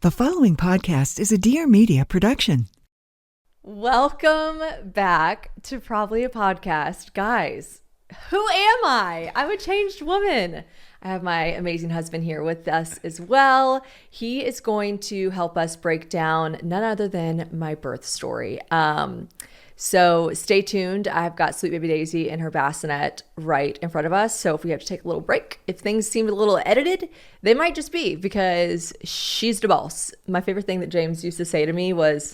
The following podcast is a Dear Media production. Welcome back to Probably a Podcast. Guys, who am I? I'm a changed woman. I have my amazing husband here with us as well. He is going to help us break down none other than my birth story. So stay tuned. I've got sweet baby Daisy in her bassinet right in front of us. So if we have to take a little break, if things seem a little edited, they might just be because she's the boss. My favorite thing that James used to say to me was,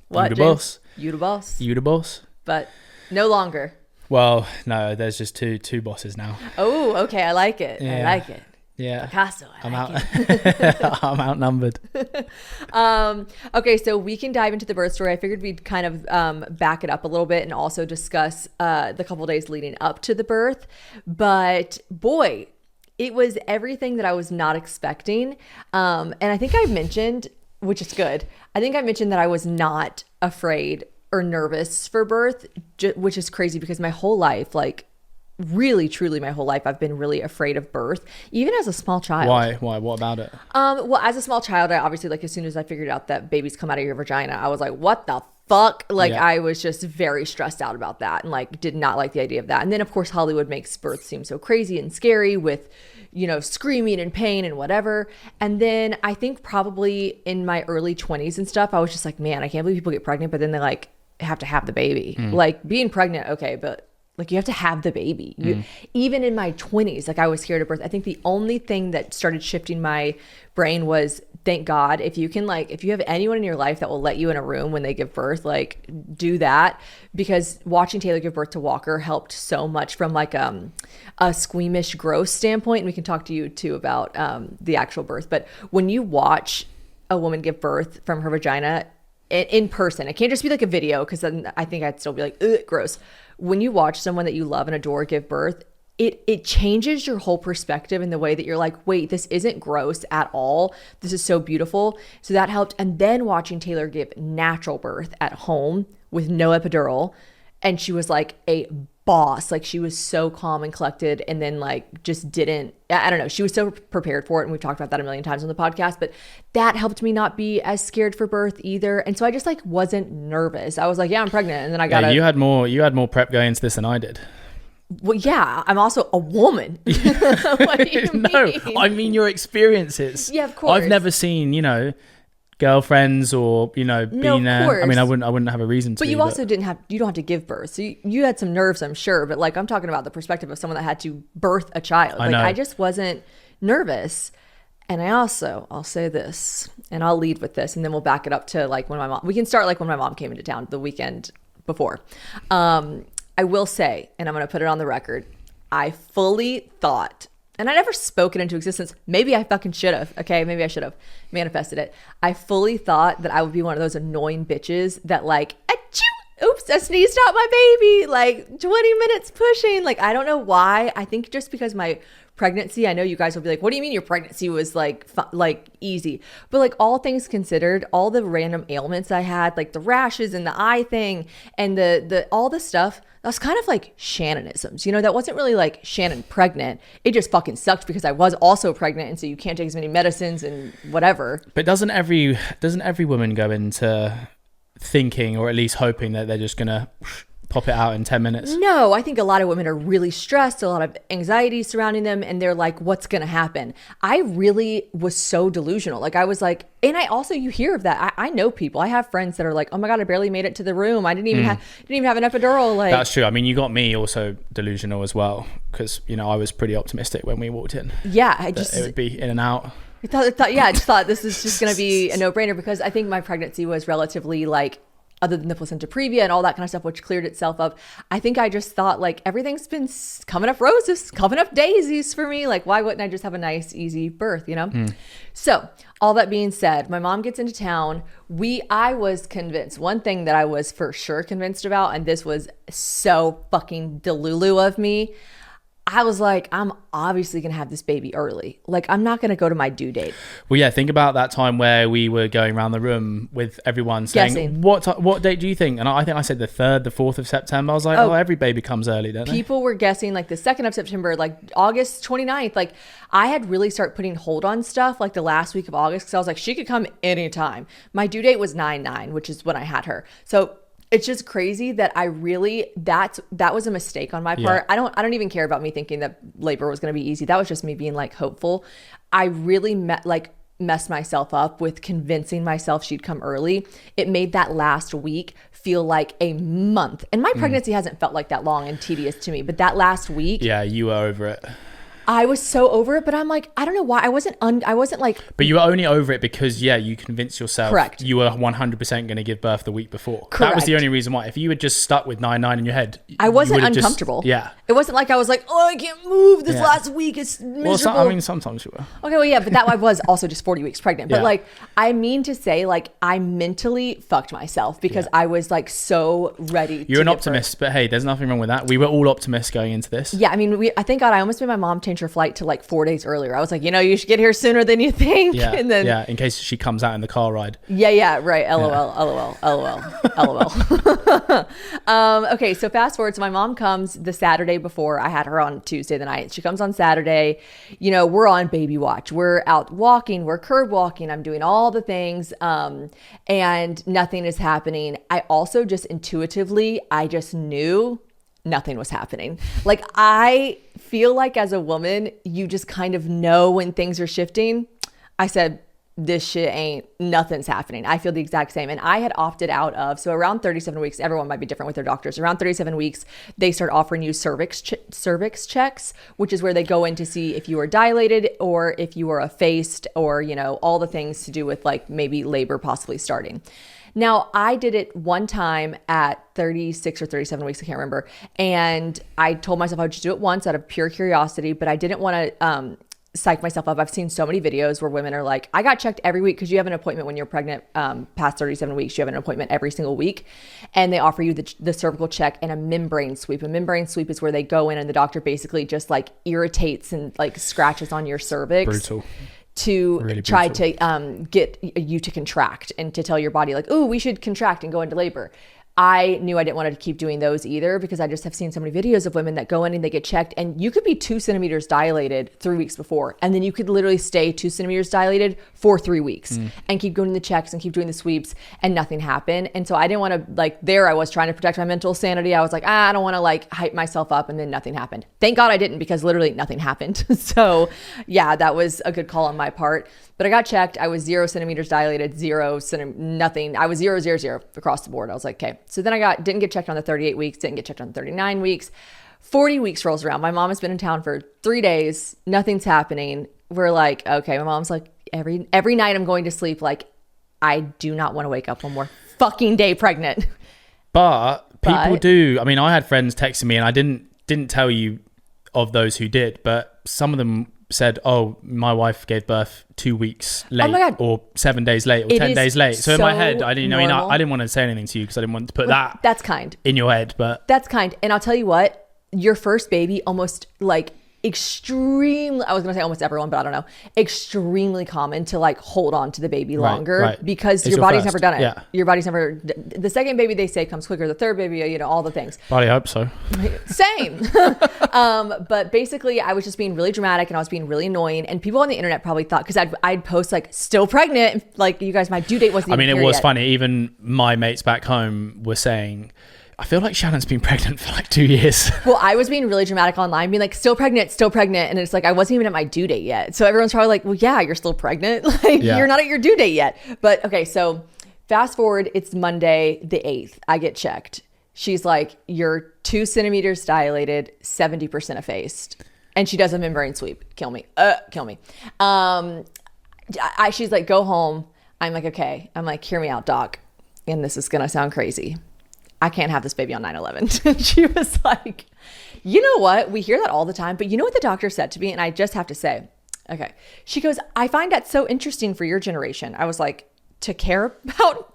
what, You the James? boss. You the boss. You the boss. But no longer. Well, no, there's just two bosses now. Oh, okay. I like it. Yeah. I like it. Yeah. Picasso. I'm it. I'm outnumbered. Okay, so we can dive into the birth story. I figured we'd kind of back it up a little bit and also discuss the couple days leading up to the birth. But boy, it was everything that I was not expecting. And I think I mentioned, which is good, I think I mentioned that I was not afraid or nervous for birth, which is crazy because my whole life, like really, truly my whole life, I've been really afraid of birth, even as a small child. Why? What about it? Well, as a small child, I obviously, like, as soon as I figured out that babies come out of your vagina, I was like, what the fuck? Like, Yeah. I was just very stressed out about that and, like, did not like the idea of that. And then, of course, Hollywood makes birth seem so crazy and scary with, you know, screaming and pain and whatever. And then I think probably in my early 20s and stuff, I was just like, man, I can't believe people get pregnant, but then they, like, have to have the baby. Like, being pregnant, okay, but like, you have to have the baby. Even in my 20s, like, I was scared of birth. I think the only thing that started shifting my brain was, thank God, if you can, like, if you have anyone in your life that will let you in a room when they give birth, like, do that. Because watching Taylor give birth to Walker helped so much from, like, a squeamish, gross standpoint. And we can talk to you too about the actual birth. But when you watch a woman give birth from her vagina in person, it can't just be like a video, because then I think I'd still be like, ugh, gross. When you watch someone that you love and adore give birth, it changes your whole perspective in the way that you're like, wait, this isn't gross at all. This is so beautiful. So that helped. And then watching Taylor give natural birth at home with no epidural, and she was like a boss. Like, she was so calm and collected, and then, like, just didn't, I don't know, she was so prepared for it. And we've talked about that a million times on the podcast, but that helped me not be as scared for birth either. And so I just, like, wasn't nervous. I was like, yeah, I'm pregnant. And then I got you had more prep going into this than I did. Well, yeah, I'm also a woman. What do you No, mean? I mean your experiences. Yeah, of course. I've never seen, girlfriends or, being there. course. I mean, I wouldn't have a reason to. But you also you don't have to give birth. So you had some nerves, I'm sure. But, like, I'm talking about the perspective of someone that had to birth a child. I know. I just wasn't nervous. And I'll say this, and I'll lead with this, and then we'll back it up to, like, we can start, like, when my mom came into town the weekend before. I will say, and I'm going to put it on the record, I fully thought, and I never spoke it into existence. Maybe I fucking should have. Okay, maybe I should have manifested it. I fully thought that I would be one of those annoying bitches that, like, achoo, oops, I sneezed out my baby, like, 20 minutes pushing. Like, I don't know why. I think just because my pregnancy, I know you guys will be like, what do you mean your pregnancy was like easy? But, like, all things considered, all the random ailments I had, like the rashes and the eye thing and the all the stuff, that was kind of like Shannonisms, that wasn't really like Shannon pregnant. It just fucking sucked because I was also pregnant, and so you can't take as many medicines and whatever. But doesn't every woman go into thinking, or at least hoping, that they're just gonna pop it out in 10 minutes? No, I think a lot of women are really stressed, a lot of anxiety surrounding them, and they're like, what's going to happen? I really was so delusional. Like, I was like, and I also, you hear of that. I know people, I have friends that are like, oh my God, I barely made it to the room. I didn't even have an epidural. Like, that's true. I mean, you got me also delusional as well, because, I was pretty optimistic when we walked in. Yeah. It would be in and out. I just thought this is just going to be a no-brainer, because I think my pregnancy was relatively, like, other than the placenta previa and all that kind of stuff, which cleared itself up, I think I just thought, like, everything's been coming up roses, coming up daisies for me. Like, why wouldn't I just have a nice, easy birth, So all that being said, my mom gets into town. I was convinced, one thing that I was for sure convinced about, and this was so fucking delulu of me, I was like, I'm obviously going to have this baby early. Like, I'm not going to go to my due date. Well, yeah, think about that time where we were going around the room with everyone saying, Guessing. what date do you think? And I think I said the 3rd, the 4th of September. I was like, every baby comes early, don't they? People were guessing like the 2nd of September, like August 29th. Like, I had really started putting hold on stuff like the last week of August because I was like, she could come anytime. My due date was 9/9, which is when I had her. So it's just crazy that I really, that was a mistake on my part. Yeah. I don't even care about me thinking that labor was going to be easy. That was just me being like hopeful. I really messed myself up with convincing myself she'd come early. It made that last week feel like a month. And my pregnancy hasn't felt like that long and tedious to me, but that last week. Yeah, you were over it. I was so over it, but I'm like, I don't know why. I wasn't like. But you were only over it because, you convinced yourself. Correct. You were 100% going to give birth the week before. Correct. That was the only reason why. If you had just stuck with 9/9 in your head, I wasn't you would've uncomfortable. Yeah. It wasn't like I was like, oh, I can't move this last week. It's miserable. Well, sometimes you were. Okay, well, yeah, but that I was also just 40 weeks pregnant. But Yeah. like, I mean to say, like, I mentally fucked myself because I was like so ready. You're an optimist, but hey, there's nothing wrong with that. We were all optimists going into this. Yeah, I mean, I thank God I almost made my mom change her flight to like 4 days earlier. I was like, you should get here sooner than you think. Yeah, And then, in case she comes out in the car ride. Yeah, right. LOL. Okay, so fast forward. So my mom comes the Saturday before. I had her on Tuesday the night. She comes on Saturday. We're on baby watch. We're out walking. We're curb walking. I'm doing all the things, and nothing is happening. I also just intuitively, I just knew nothing was happening. Like, I feel like as a woman, you just kind of know when things are shifting. I said, this shit nothing's happening. I feel the exact same. And I had opted out of, so around 37 weeks, everyone might be different with their doctors. Around 37 weeks, they start offering you cervix checks, which is where they go in to see if you are dilated or if you are effaced or, all the things to do with like maybe labor possibly starting. Now, I did it one time at 36 or 37 weeks, I can't remember. And I told myself I would just do it once out of pure curiosity, but I didn't want to psych myself up. I've seen so many videos where women are like, I got checked every week because you have an appointment when you're pregnant past 37 weeks. You have an appointment every single week. And they offer you the cervical check and a membrane sweep. A membrane sweep is where they go in and the doctor basically just like irritates and like scratches on your cervix. Brutal. To really try brutal. to get you to contract and to tell your body like, oh, we should contract and go into labor. I knew I didn't want to keep doing those either because I just have seen so many videos of women that go in and they get checked and you could be 2 centimeters dilated 3 weeks before. And then you could literally stay 2 centimeters dilated for 3 weeks and keep doing the checks and keep doing the sweeps and nothing happened. And so I didn't want to I was trying to protect my mental sanity. I was like, I don't want to like hype myself up and then nothing happened. Thank God I didn't because literally nothing happened. So yeah, that was a good call on my part. But I got checked. I was 0 centimeters dilated, nothing. I was 0, 0, 0 across the board. I was like, okay. So then didn't get checked on the 38 weeks, didn't get checked on the 39 weeks. 40 weeks rolls around. My mom has been in town for 3 days. Nothing's happening. We're like, okay. My mom's like, every night I'm going to sleep. Like, I do not want to wake up one more fucking day pregnant. But people do. I mean, I had friends texting me and I didn't tell you of those who did, but some of them said, oh, my wife gave birth 2 weeks late or 7 days late or 10 days late. So in my head, I didn't want to say anything to you because I didn't want to put that's kind in your head, but that's kind. And I'll tell you what, your first baby almost like extremely, I was going to say almost everyone, but I don't know, extremely common to like hold on to the baby longer because your body's never done it. Yeah. Your body's never, the second baby they say comes quicker, the third baby, all the things. Body hope so. Same. But basically I was just being really dramatic and I was being really annoying and people on the internet probably thought, because I'd post like still pregnant, like you guys, my due date wasn't even it was yet. funny. Even my mates back home were saying, I feel like Shannon's been pregnant for like 2 years. Well, I was being really dramatic online, being like, still pregnant. And it's like, I wasn't even at my due date yet. So everyone's probably like, well, yeah, you're still pregnant. Like, you're not at your due date yet. But okay, so fast forward, it's Monday the 8th. I get checked. She's like, you're 2 centimeters dilated, 70% effaced. And she does a membrane sweep. Kill me. She's like, go home. I'm like, okay. I'm like, hear me out, doc. And this is going to sound crazy. I can't have this baby on 9/11. She was like, you know what? We hear that all the time, but you know what the doctor said to me? And I just have to say, okay. She goes, I find that so interesting for your generation. I was like, to care about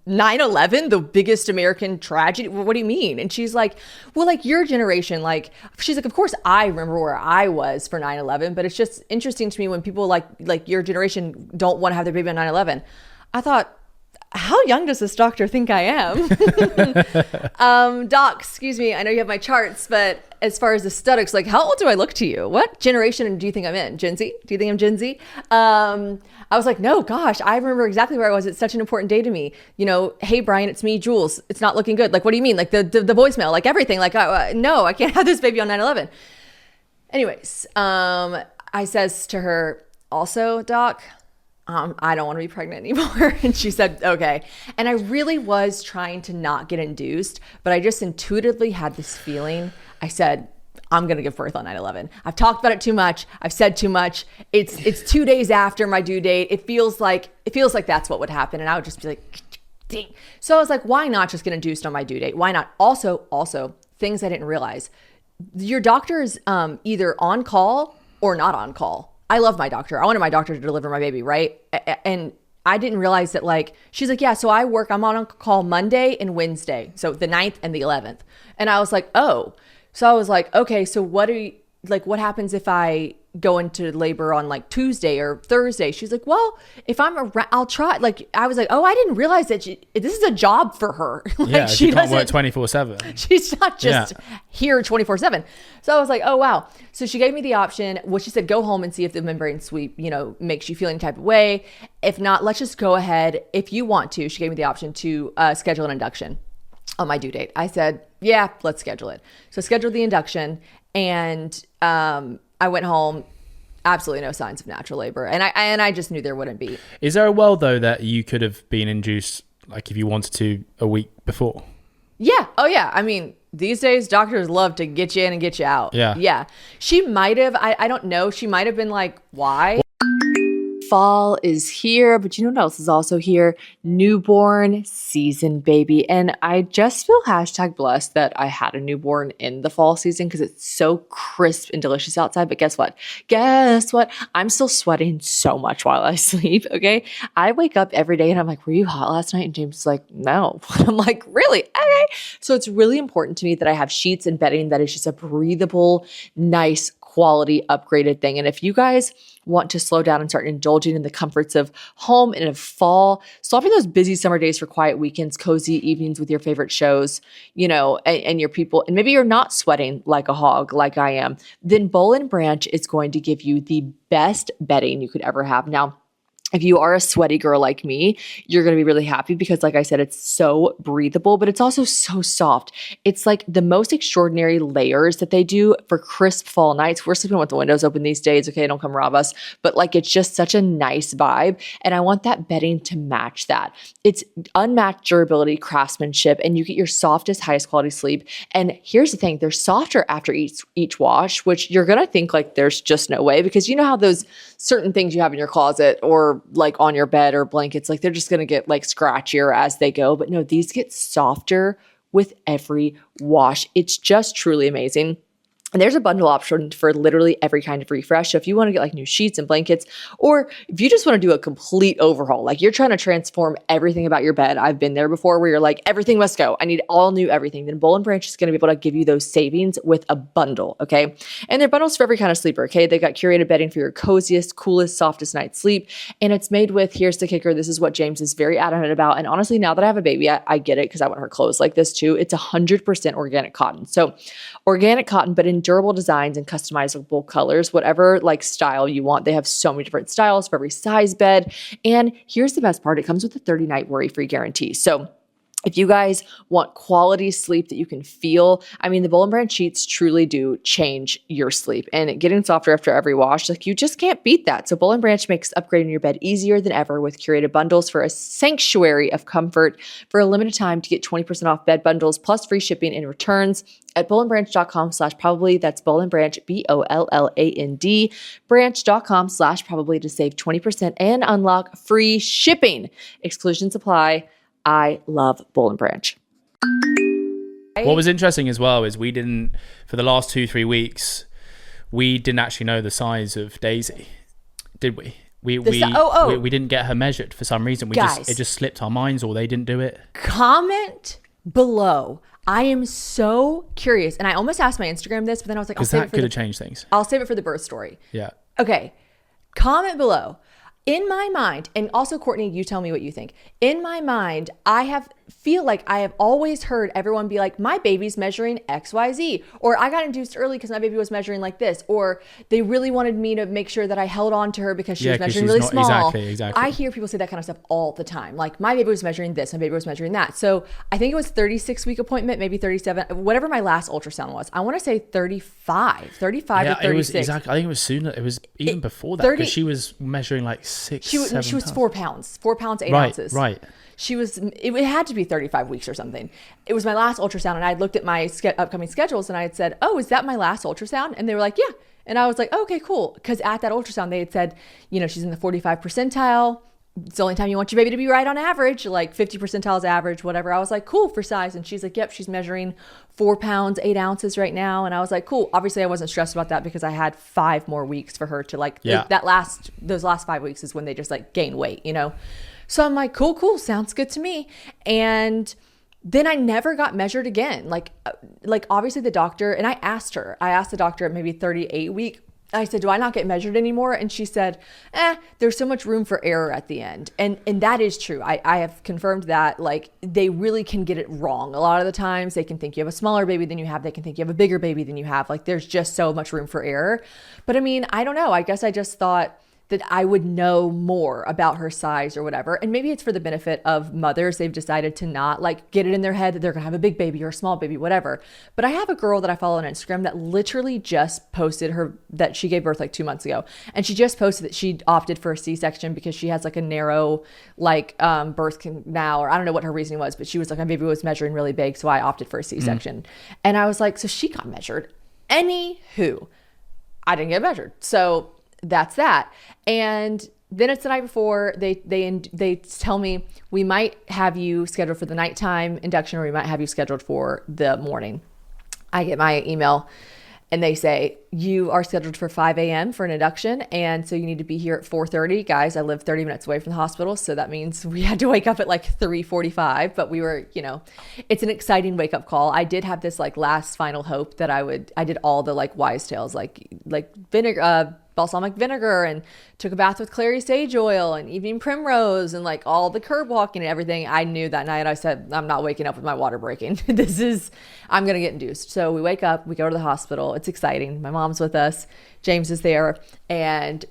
9/11, the biggest American tragedy? What do you mean? And she's like, well, like your generation, like, she's like, of course I remember where I was for 9/11, but it's just interesting to me when people like your generation don't want to have their baby on 9/11. I thought, how young does this doctor think I am? Doc, excuse me, I know you have my charts, but as far as aesthetics, like, how old do I look to you? What generation do you think I'm in? Gen Z? Do you think I'm Gen Z? I was like, no, gosh, I remember exactly where I was. It's such an important day to me. You know, hey, Brian, it's me, Jules. It's not looking good. Like, what do you mean? Like the voicemail, like everything. Like, no, I can't have this baby on 9/11. Anyways, I says to her, also, Doc, I don't want to be pregnant anymore. And she said, okay. And I really was trying to not get induced, but I just intuitively had this feeling. I said, I'm going to give birth on 9/11. I've talked about it too much. I've said too much. It's 2 days after my due date. It feels like that's what would happen. And I would just be like, ding. So I was like, why not just get induced on my due date? Why not? Also, things I didn't realize. Your doctor is either on call or not on call. I love my doctor. I wanted my doctor to deliver my baby, right? And I didn't realize that, like, she's like, yeah, so I'm on call Monday and Wednesday. So the 9th and the 11th. And I was like, oh. So I was like, okay, so what happens if I go into labor on like Tuesday or Thursday? She's like, well, if I'm around, I'll try. Like, I was like, oh, I didn't realize that this is a job for her. Like, yeah, she can't work 24/7. She's not just here 24/7. So I was like, oh, wow. So she gave me the option. Well, she said, go home and see if the membrane sweep, makes you feel any type of way. If not, let's just go ahead. If you want to, she gave me the option to schedule an induction on my due date. I said, yeah, let's schedule it. So I scheduled the induction, and I went home, absolutely no signs of natural labor. And I just knew there wouldn't be. Is there a world though that you could have been induced, like if you wanted to, a week before? Yeah. Oh yeah. I mean, these days doctors love to get you in and get you out. Yeah. Yeah. She might have, I don't know. She might have been like, why? Fall is here, but you know what else is also here? Newborn season, baby. And I just feel #blessed that I had a newborn in the fall season because it's so crisp and delicious outside. But guess what? I'm still sweating so much while I sleep, okay? I wake up every day and I'm like, were you hot last night? And James is like, no. I'm like, really? Okay. So it's really important to me that I have sheets and bedding that is just a breathable, nice, quality, upgraded thing. And if you guys want to slow down and start indulging in the comforts of home and of fall, swapping those busy summer days for quiet weekends, cozy evenings with your favorite shows, and your people, and maybe you're not sweating like a hog like I am, then Boll & Branch is going to give you the best bedding you could ever have. Now, if you are a sweaty girl like me, you're going to be really happy because, like I said, it's so breathable, but it's also so soft. It's like the most extraordinary layers that they do for crisp fall nights. We're sleeping with the windows open these days. Okay, don't come rob us. But like, it's just such a nice vibe. And I want that bedding to match that. It's unmatched durability, craftsmanship, and you get your softest, highest quality sleep. And here's the thing, they're softer after each wash, which you're going to think like there's just no way, because you know how those certain things you have in your closet or like on your bed or blankets, like they're just going to get like scratchier as they go. But no, these get softer with every wash. It's just truly amazing. And there's a bundle option for literally every kind of refresh. So if you want to get like new sheets and blankets, or if you just want to do a complete overhaul, like you're trying to transform everything about your bed. I've been there before where you're like, everything must go. I need all new everything. Then Boll & Branch is going to be able to give you those savings with a bundle, okay? And they're bundles for every kind of sleeper, okay? They've got curated bedding for your coziest, coolest, softest night's sleep. And it's made with, here's the kicker, this is what James is very adamant about. And honestly, now that I have a baby, I get it because I want her clothes like this too. It's 100% organic cotton. So organic cotton, but in durable designs and customizable colors, whatever like style you want. They have so many different styles for every size bed. And here's the best part. It comes with a 30-night worry-free guarantee. So if you guys want quality sleep that you can feel, I mean, the Boll & Branch sheets truly do change your sleep, and getting softer after every wash, like you just can't beat that. So Boll & Branch makes upgrading your bed easier than ever with curated bundles for a sanctuary of comfort. For a limited time, to get 20% off bed bundles plus free shipping and returns at bollandbranch.com/probably. That's Boll & Branch, BOLLAND, branch.com/probably to save 20% and unlock free shipping. Exclusions apply. I love Boll & Branch. What was interesting as well is for the last 2-3 weeks, we didn't actually know the size of Daisy, did we? we didn't get her measured for some reason. It just slipped our minds, or they didn't do it. Comment below. I am so curious, and I almost asked my Instagram this, but then I was like, because that could have changed things. I'll save it for the birth story. Yeah. Okay. Comment below. In my mind, and also Courtney, you tell me what you think. In my mind, feel like I have always heard everyone be like, my baby's measuring XYZ, or I got induced early because my baby was measuring like this, or they really wanted me to make sure that I held on to her because she was measuring really small. Exactly. I hear people say that kind of stuff all the time. Like, my baby was measuring this, my baby was measuring that. So I think it was 36-week appointment, maybe 37, whatever my last ultrasound was. I want to say 35 to 36. It was exactly. I think it was sooner. It was even before that, because she was measuring like 6, 7 She was pounds. 4 pounds, 4 pounds, 8 ounces. Right. It had to be 35 weeks or something. It was my last ultrasound, and I had looked at my upcoming schedules, and I had said, oh, is that my last ultrasound? And they were like, yeah. And I was like, oh, okay, cool. Because at that ultrasound, they had said, she's in the 45 percentile. It's the only time you want your baby to be right on average, like 50 percentile is average, whatever. I was like, cool for size. And she's like, yep, she's measuring 4 pounds, 8 ounces right now. And I was like, cool. Obviously, I wasn't stressed about that because I had 5 more weeks for her to those last 5 weeks is when they just like gain weight, So I'm like, cool. Sounds good to me. And then I never got measured again. Like obviously the doctor, and I asked the doctor at maybe 38 week, I said, do I not get measured anymore? And she said, there's so much room for error at the end. And that is true. I have confirmed that, like, they really can get it wrong. A lot of the times they can think you have a smaller baby than you have. They can think you have a bigger baby than you have. Like, there's just so much room for error. But I mean, I don't know. I guess I just thought that I would know more about her size or whatever. And maybe it's for the benefit of mothers. They've decided to not like get it in their head that they're gonna have a big baby or a small baby, whatever. But I have a girl that I follow on Instagram that literally just posted that she gave birth like 2 months ago. And she just posted that she opted for a C-section because she has like a narrow birth canal, or I don't know what her reasoning was, but she was like, my baby was measuring really big, so I opted for a C-section. And I was like, so she got measured. Anywho, I didn't get measured. So that's that. And then it's the night before. They tell me, we might have you scheduled for the nighttime induction, or we might have you scheduled for the morning. I get my email and they say, you are scheduled for 5 a.m. for an induction. And so you need to be here at 4:30. Guys, I live 30 minutes away from the hospital. So that means we had to wake up at like 3:45, but we were, it's an exciting wake up call. I did have this like last final hope that I did all the like wise tales, like vinegar, balsamic vinegar, and took a bath with clary sage oil and evening primrose and like all the curb walking and everything. I knew that night. I said, I'm not waking up with my water breaking. I'm going to get induced. So we wake up, we go to the hospital. It's exciting. My mom's with us. James is there. And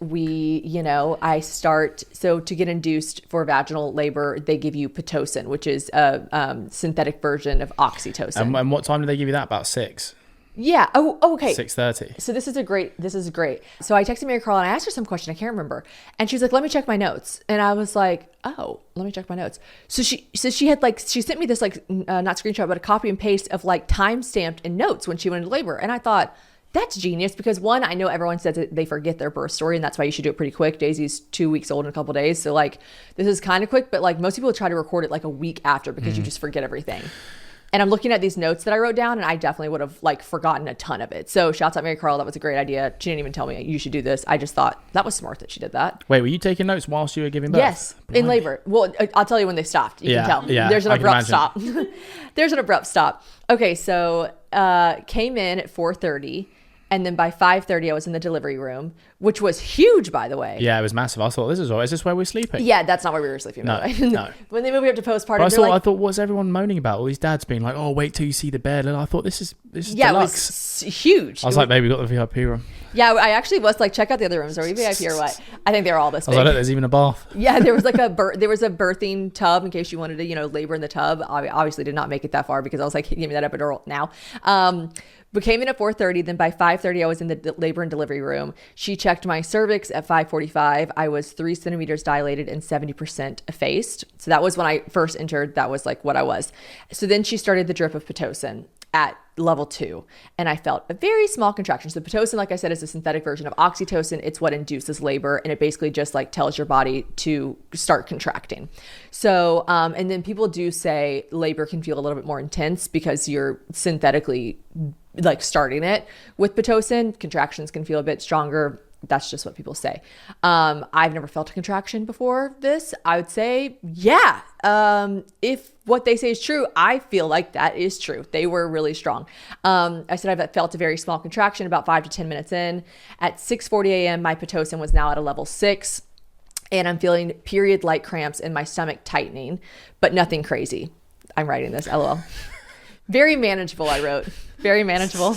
so to get induced for vaginal labor, they give you Pitocin, which is a synthetic version of oxytocin. And what time did they give you that? About 6? Yeah. Oh, okay. 6:30. So this is great. So I texted Mary Carl and I asked her some question. I can't remember. And she's like, let me check my notes. And I was like, oh, let me check my notes. So she sent me this not screenshot, but a copy and paste of like time-stamped and notes when she went into labor. And I thought, that's genius, because one, I know everyone says that they forget their birth story, and that's why you should do it pretty quick. Daisy's 2 weeks old in a couple of days. So like, this is kind of quick, but like most people try to record it like a week after because you just forget everything. And I'm looking at these notes that I wrote down, and I definitely would have like forgotten a ton of it. So shouts out Mary Carl. That was a great idea. She didn't even tell me you should do this. I just thought that was smart that she did that. Wait, were you taking notes whilst you were giving birth? Yes, in labor. Well, I'll tell you when they stopped. You can tell. Yeah, there's an abrupt stop. There's an abrupt stop. Okay, so came in at 4:30. And then by 5:30, I was in the delivery room, which was huge, by the way. Yeah, it was massive. I thought, is this where we're sleeping? Yeah, that's not where we were sleeping, by the way. No. When they moved me up to postpartum, I thought, what's everyone moaning about? All these dads being like, oh, wait till you see the bed. And I thought, this is deluxe. It was huge. I was like, baby, we got the VIP room. Yeah, I actually was like, check out the other rooms. Are we VIP or what? I think they were all this big. I was like, look, there's even a bath. Yeah, there was like there was a birthing tub in case you wanted to, labor in the tub. I obviously did not make it that far because I was like, give me that epidural now. But came in at 4:30. Then by 5:30, I was in the labor and delivery room. She checked my cervix at 5:45. I was 3 centimeters dilated and 70% effaced. So that was when I first entered. That was like what I was. So then she started the drip of Pitocin at level 2, and I felt a very small contraction. So Pitocin, like I said, is a synthetic version of oxytocin. It's what induces labor, and it basically just like tells your body to start contracting. So, and then people do say labor can feel a little bit more intense because you're synthetically like starting it with Pitocin. Contractions can feel a bit stronger. that's just what people say. I've never felt a contraction before this. I would say, yeah. If what they say is true, I feel like that is true. They were really strong. I said I've felt a very small contraction about 5 to 10 minutes in. At 6:40 a.m., my Pitocin was now at a level 6. And I'm feeling period-like cramps and my stomach tightening, but nothing crazy. I'm writing this, LOL. Very manageable, I wrote. Very manageable.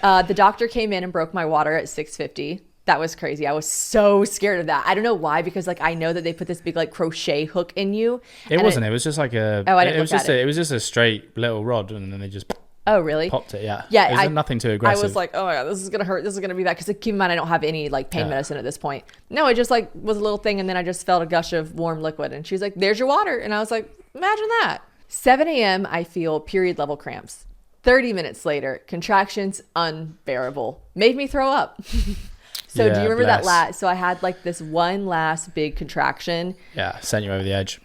The doctor came in and broke my water at 6:50. That was crazy. I was so scared of that. I don't know why, because like I know that they put this big like crochet hook in you. It wasn't. It was just like a. Oh, I didn't look at it. It was just a straight little rod, and then they just. Oh, really? Popped it, yeah. Yeah. It was nothing too aggressive. I was like, oh my God, this is going to hurt. This is going to be bad. Because keep in mind, I don't have any like pain medicine at this point. No, it just like was a little thing. And then I just felt a gush of warm liquid. And she's like, there's your water. And I was like, imagine that. 7 a.m., I feel period level cramps. 30 minutes later, contractions unbearable. Made me throw up. So do you remember that last? So I had like this one last big contraction. Yeah, sent you over the edge.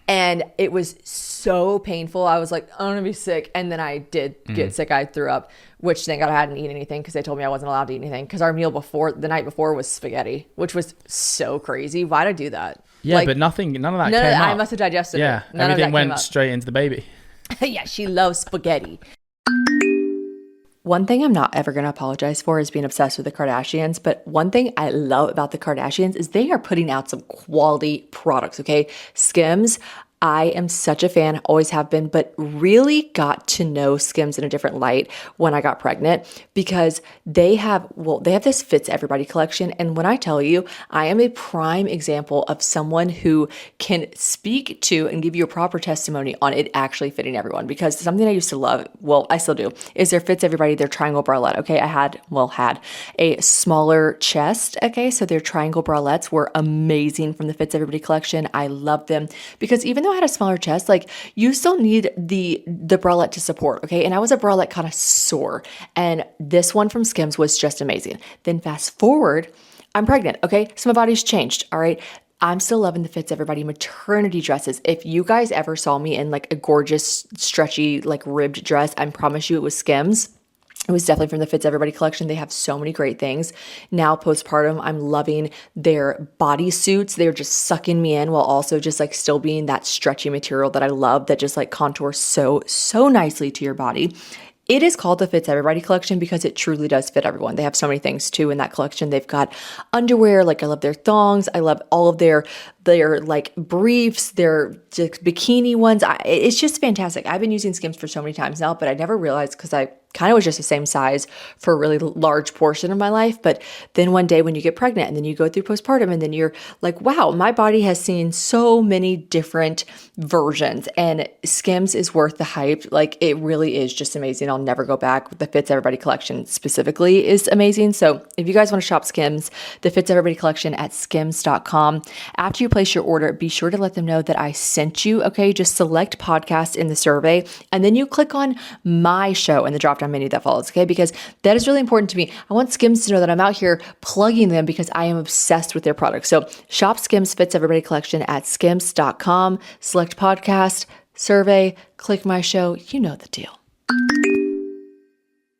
And it was so painful. I was like, I'm going to be sick. And then I did get sick. I threw up, which thank God I hadn't eaten anything because they told me I wasn't allowed to eat anything. Because our meal the night before was spaghetti, which was so crazy. Why'd I do that? Yeah, like, but none of that came up. I must have digested it. Yeah, everything went straight into the baby. Yeah, she loves spaghetti. One thing I'm not ever going to apologize for is being obsessed with the Kardashians, but one thing I love about the Kardashians is they are putting out some quality products, okay? Skims, I am such a fan, always have been, but really got to know Skims in a different light when I got pregnant because they have this Fits Everybody collection. And when I tell you, I am a prime example of someone who can speak to and give you a proper testimony on it actually fitting everyone. Because something I used to love, well, I still do, is their Fits Everybody, their triangle bralette. Okay, I had a smaller chest. Okay, so their triangle bralettes were amazing from the Fits Everybody collection. I love them because even though I had a smaller chest, like you still need the bralette to support, okay? And I was a bralette connoisseur, and this one from Skims was just amazing. Then fast forward, I'm pregnant, okay? So my body's changed, all right? I'm still loving the Fits Everybody maternity dresses. If you guys ever saw me in like a gorgeous, stretchy, like ribbed dress, I promise you it was Skims. It was definitely from the Fits Everybody collection. They have so many great things. Now, postpartum, I'm loving their bodysuits. They're just sucking me in while also just like still being that stretchy material that I love that just like contours so nicely to your body. It is called the Fits Everybody collection because it truly does fit everyone. They have so many things too in that collection. They've got underwear, like I love their thongs. I love all of their like briefs, their just bikini ones. It's just fantastic. I've been using Skims for so many times now, but I never realized because I kind of was just the same size for a really large portion of my life. But then one day when you get pregnant and then you go through postpartum and then you're like, wow, my body has seen so many different versions and Skims is worth the hype. Like it really is just amazing. I'll never go back. The Fits Everybody collection specifically is amazing. So if you guys want to shop Skims, the Fits Everybody collection at skims.com. After you place your order, be sure to let them know that I sent you, okay? Just select podcast in the survey and then you click on my show in the drop menu that follows, okay? Because that is really important to me. I want Skims to know that I'm out here plugging them because I am obsessed with their products. So shop Skims Fits Everybody collection at skims.com, select podcast, survey, click my show. You know the deal.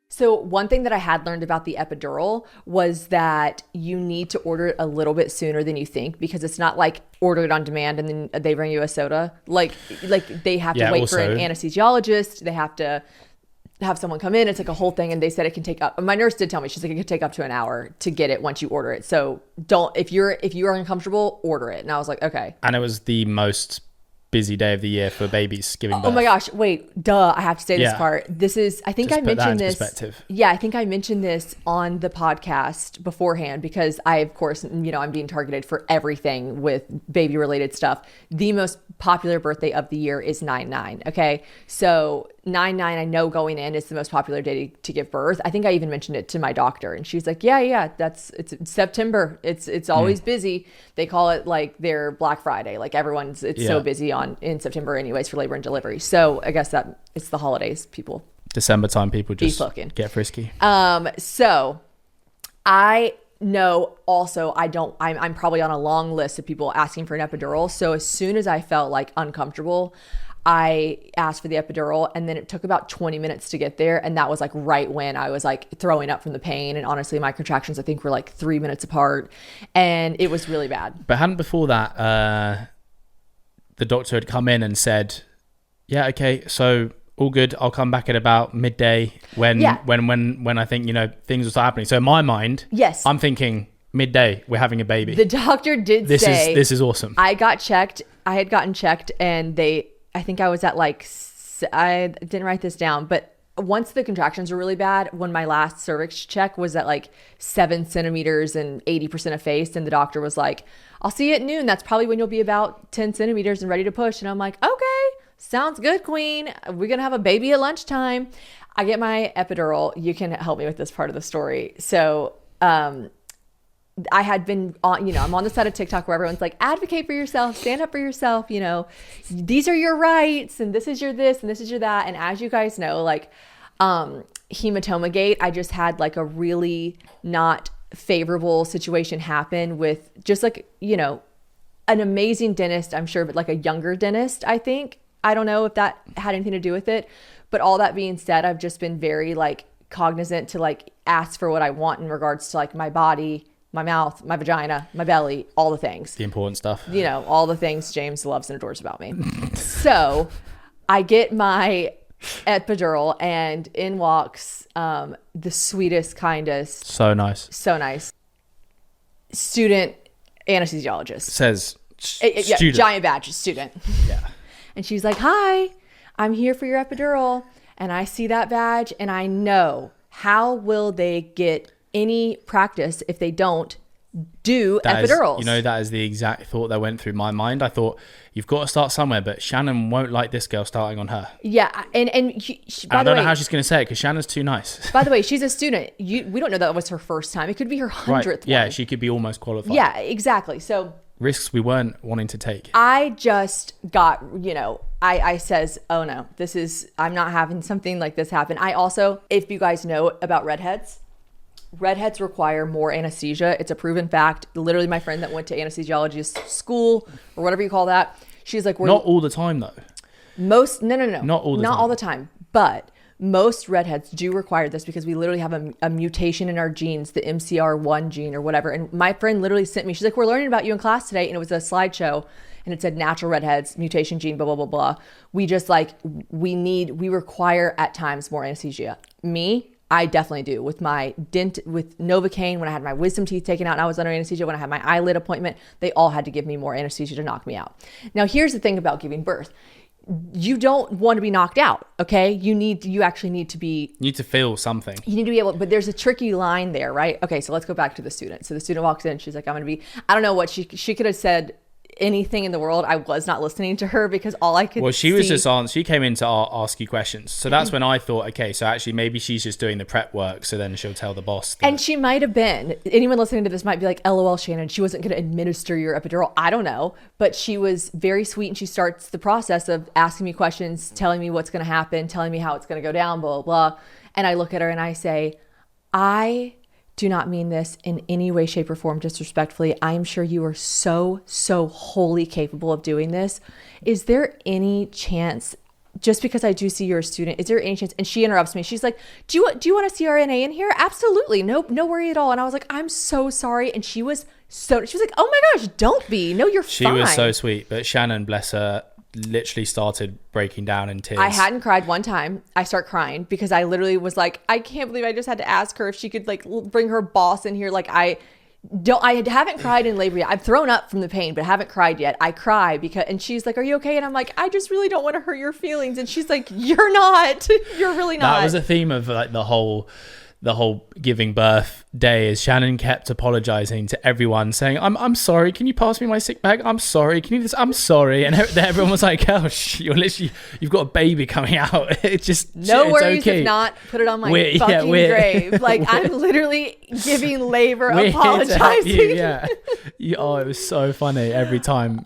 So one thing that I had learned about the epidural was that you need to order it a little bit sooner than you think because it's not like order it on demand and then they bring you a soda. Like they have to wait for an anesthesiologist. They have to have someone come in. It's like a whole thing. And they said it can take up, my nurse did tell me, she's like, it could take up to an hour to get it once you order it. So if you are uncomfortable, order it. And I was like, okay. And it was the most busy day of the year for babies giving birth. Oh my gosh, wait, I have to say this part. This is, I think Just I mentioned this. Perspective. Yeah, I think I mentioned this on the podcast beforehand because I, of course, I'm being targeted for everything with baby related stuff. The most popular birthday of the year is 9/9. Okay. So 9/9, I know going in is the most popular day to give birth. I think I even mentioned it to my doctor and she's like, yeah, it's September. It's always busy. They call it like their Black Friday. Like it's so busy in September anyways for labor and delivery. So I guess that it's the holidays, December time, people just get frisky. So I no, also I'm probably on a long list of people asking for an epidural. So as soon as I felt like uncomfortable, I asked for the epidural, and then it took about 20 minutes to get there. And that was like right when I was like throwing up from the pain. And honestly, my contractions, I think, were like 3 minutes apart, and it was really bad. But hadn't before that, the doctor had come in and said, yeah, okay, so all good. I'll come back at about midday when I think, things will start happening. So in my mind, yes, I'm thinking midday, we're having a baby. The doctor did say, this is awesome. I had gotten checked, and I think I was at like, I didn't write this down, but once the contractions were really bad, when my last cervix check was at like 7 centimeters and 80% effaced, and the doctor was like, I'll see you at noon. That's probably when you'll be about 10 centimeters and ready to push. And I'm like, okay, sounds good, queen. We're going to have a baby at lunchtime. I get my epidural. You can help me with this part of the story. So, I had been on, I'm on the side of TikTok where everyone's like, advocate for yourself, stand up for yourself, these are your rights, and this is your this, and this is your that. And as you guys know, like, hematoma gate, I just had like a really not favorable situation happen with just like, an amazing dentist, I'm sure, but like a younger dentist, I think. I don't know if that had anything to do with it. But all that being said, I've just been very like cognizant to like ask for what I want in regards to like my body, my mouth, my vagina, my belly, all the things. The important stuff. All the things James loves and adores about me. So I get my epidural, and in walks the sweetest, kindest. So nice. Student anesthesiologist. Says student. Giant badge, student. Yeah. And she's like, hi, I'm here for your epidural. And I see that badge, and I know, how will they get any practice if they don't do epidurals? That is the exact thought that went through my mind. I thought, you've got to start somewhere, but Shannon won't like this girl starting on her. Yeah, and I don't know how she's going to say it, because Shannon's too nice. By the way, she's a student. We don't know that was her first time. It could be her 100th right. Yeah, she could be almost qualified. Yeah, exactly. So risks we weren't wanting to take. I just got, I says, oh no, I'm not having something like this happen. I also, if you guys know about redheads require more anesthesia. It's a proven fact. Literally, my friend that went to anesthesiologist school or whatever you call that, she's like, not all the time though. No. Not all the time. But most redheads do require this because we literally have a mutation in our genes, the MCR1 gene or whatever. And my friend literally sent me, she's like, we're learning about you in class today. And it was a slideshow, and it said natural redheads, mutation gene, blah, blah, blah, blah. We just we require at times more anesthesia. Me, I definitely do. With Novocaine, when I had my wisdom teeth taken out and I was under anesthesia, when I had my eyelid appointment, they all had to give me more anesthesia to knock me out. Now, here's the thing about giving birth. You don't want to be knocked out, okay? You actually need to be... You need to feel something. You need to be able... But there's a tricky line there, right? Okay, so let's go back to the student. So the student walks in, she's like, I'm going to be... I don't know what she could have said anything in the world. I was not listening to her because all I could she came in to ask you questions. So that's when I thought, okay, so actually maybe she's just doing the prep work, so then she'll tell the boss and she might have been. Anyone listening to this might be like, LOL, Shannon, she wasn't going to administer your epidural. I don't know, but she was very sweet, and she starts the process of asking me questions, telling me what's going to happen, telling me how it's going to go down, blah, blah, blah. And I look at her and I say, I do not mean this in any way, shape, or form disrespectfully. I'm sure you are so wholly capable of doing this. Is there any chance, just because I do see you're a student, is there any chance? And she interrupts me. She's like, do you want a CRNA in here? Absolutely. No worry at all. And I was like, I'm so sorry. And she was like, oh my gosh, don't be. No, you're fine. She was so sweet. But Shannon, bless her, literally started breaking down in tears. I hadn't cried one time. I start crying because I literally was like, I can't believe I just had to ask her if she could like bring her boss in here. Like I haven't cried in labor yet. I've thrown up from the pain, but haven't cried yet. I cry and she's like, are you okay? And I'm like, I just really don't want to hurt your feelings. And she's like, you're not. You're really not. That was a theme of like the whole giving birth day, is Shannon kept apologizing to everyone, saying, I'm sorry, can you pass me my sick bag? I'm sorry, can you do this? I'm sorry. And everyone was like, gosh, you've got a baby coming out. It's just no it's worries. Okay. If not, put it on my fucking grave. Like I'm literally giving labor, apologizing. Yeah. Oh, it was so funny every time.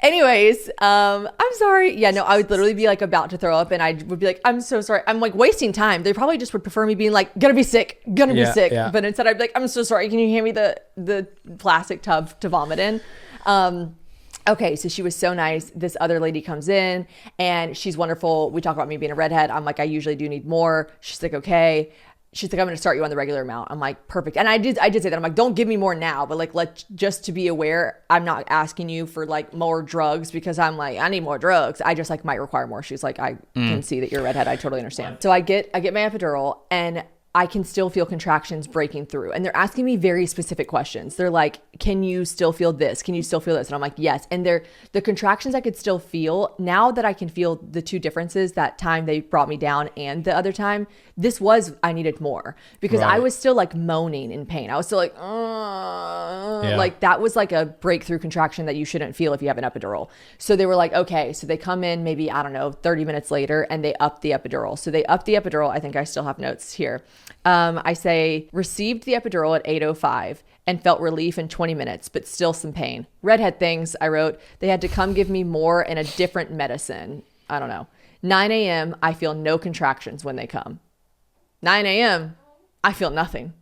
Anyways, I'm sorry. Yeah, no, I would literally be like about to throw up and I would be like, I'm so sorry. I'm like wasting time. They probably just would prefer me being like, gonna be sick. Yeah. But instead I'd be like, I'm so sorry. Can you hand me the plastic tub to vomit in? Okay, so she was so nice. This other lady comes in and she's wonderful. We talk about me being a redhead. I'm like, I usually do need more. She's like, okay. She's like, I'm going to start you on the regular amount. I'm like, perfect. And I did say that. I'm like, don't give me more now, but like, just to be aware, I'm not asking you for like more drugs because I'm like, I need more drugs. I just like might require more. She's like, I can see that you're a redhead. I totally understand. So I get my epidural and I can still feel contractions breaking through. And they're asking me very specific questions. They're like, can you still feel this? Can you still feel this? And I'm like, yes. And the contractions I could still feel, now that I can feel the two differences, that time they brought me down and the other time, I needed more because I was still like moaning in pain. I was still like, like that was like a breakthrough contraction that you shouldn't feel if you have an epidural. So they were like, okay. So they come in maybe, I don't know, 30 minutes later and they up the epidural. So they up the epidural. I think I still have notes here. I say, received the epidural at 8:05 and felt relief in 20 minutes, but still some pain. Redhead things, I wrote, they had to come give me more and a different medicine. I don't know. 9 a.m., I feel no contractions when they come. 9 a.m., I feel nothing.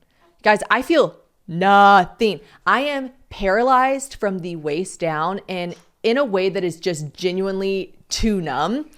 Guys, I feel nothing. I am paralyzed from the waist down and in a way that is just genuinely too numb.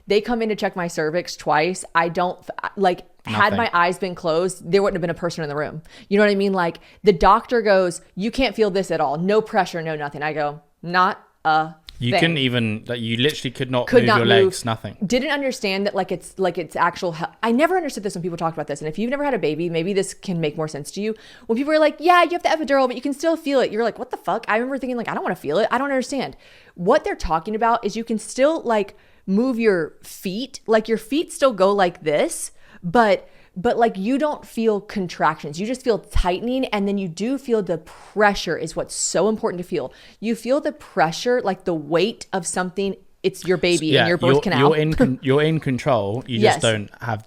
They come in to check my cervix twice. I don't like, had my eyes been closed, there wouldn't have been a person in the room. You know what I mean? Like the doctor goes, you can't feel this at all. No pressure, no nothing. I go, not a You thing. couldn't even, like, you literally could not move your legs, nothing. Didn't understand that it's actual I never understood this when people talked about this. And if you've never had a baby, maybe this can make more sense to you. When people are like, yeah, you have the epidural, but you can still feel it. You're like, what the fuck? I remember thinking like, I don't want to feel it. I don't understand. What they're talking about is you can still like move your feet. Like your feet still go like this, but like you don't feel contractions. You just feel tightening. And then you do feel the pressure is what's so important to feel. You feel the pressure, like the weight of something. It's your baby in your birth canal. You're in control. You just don't have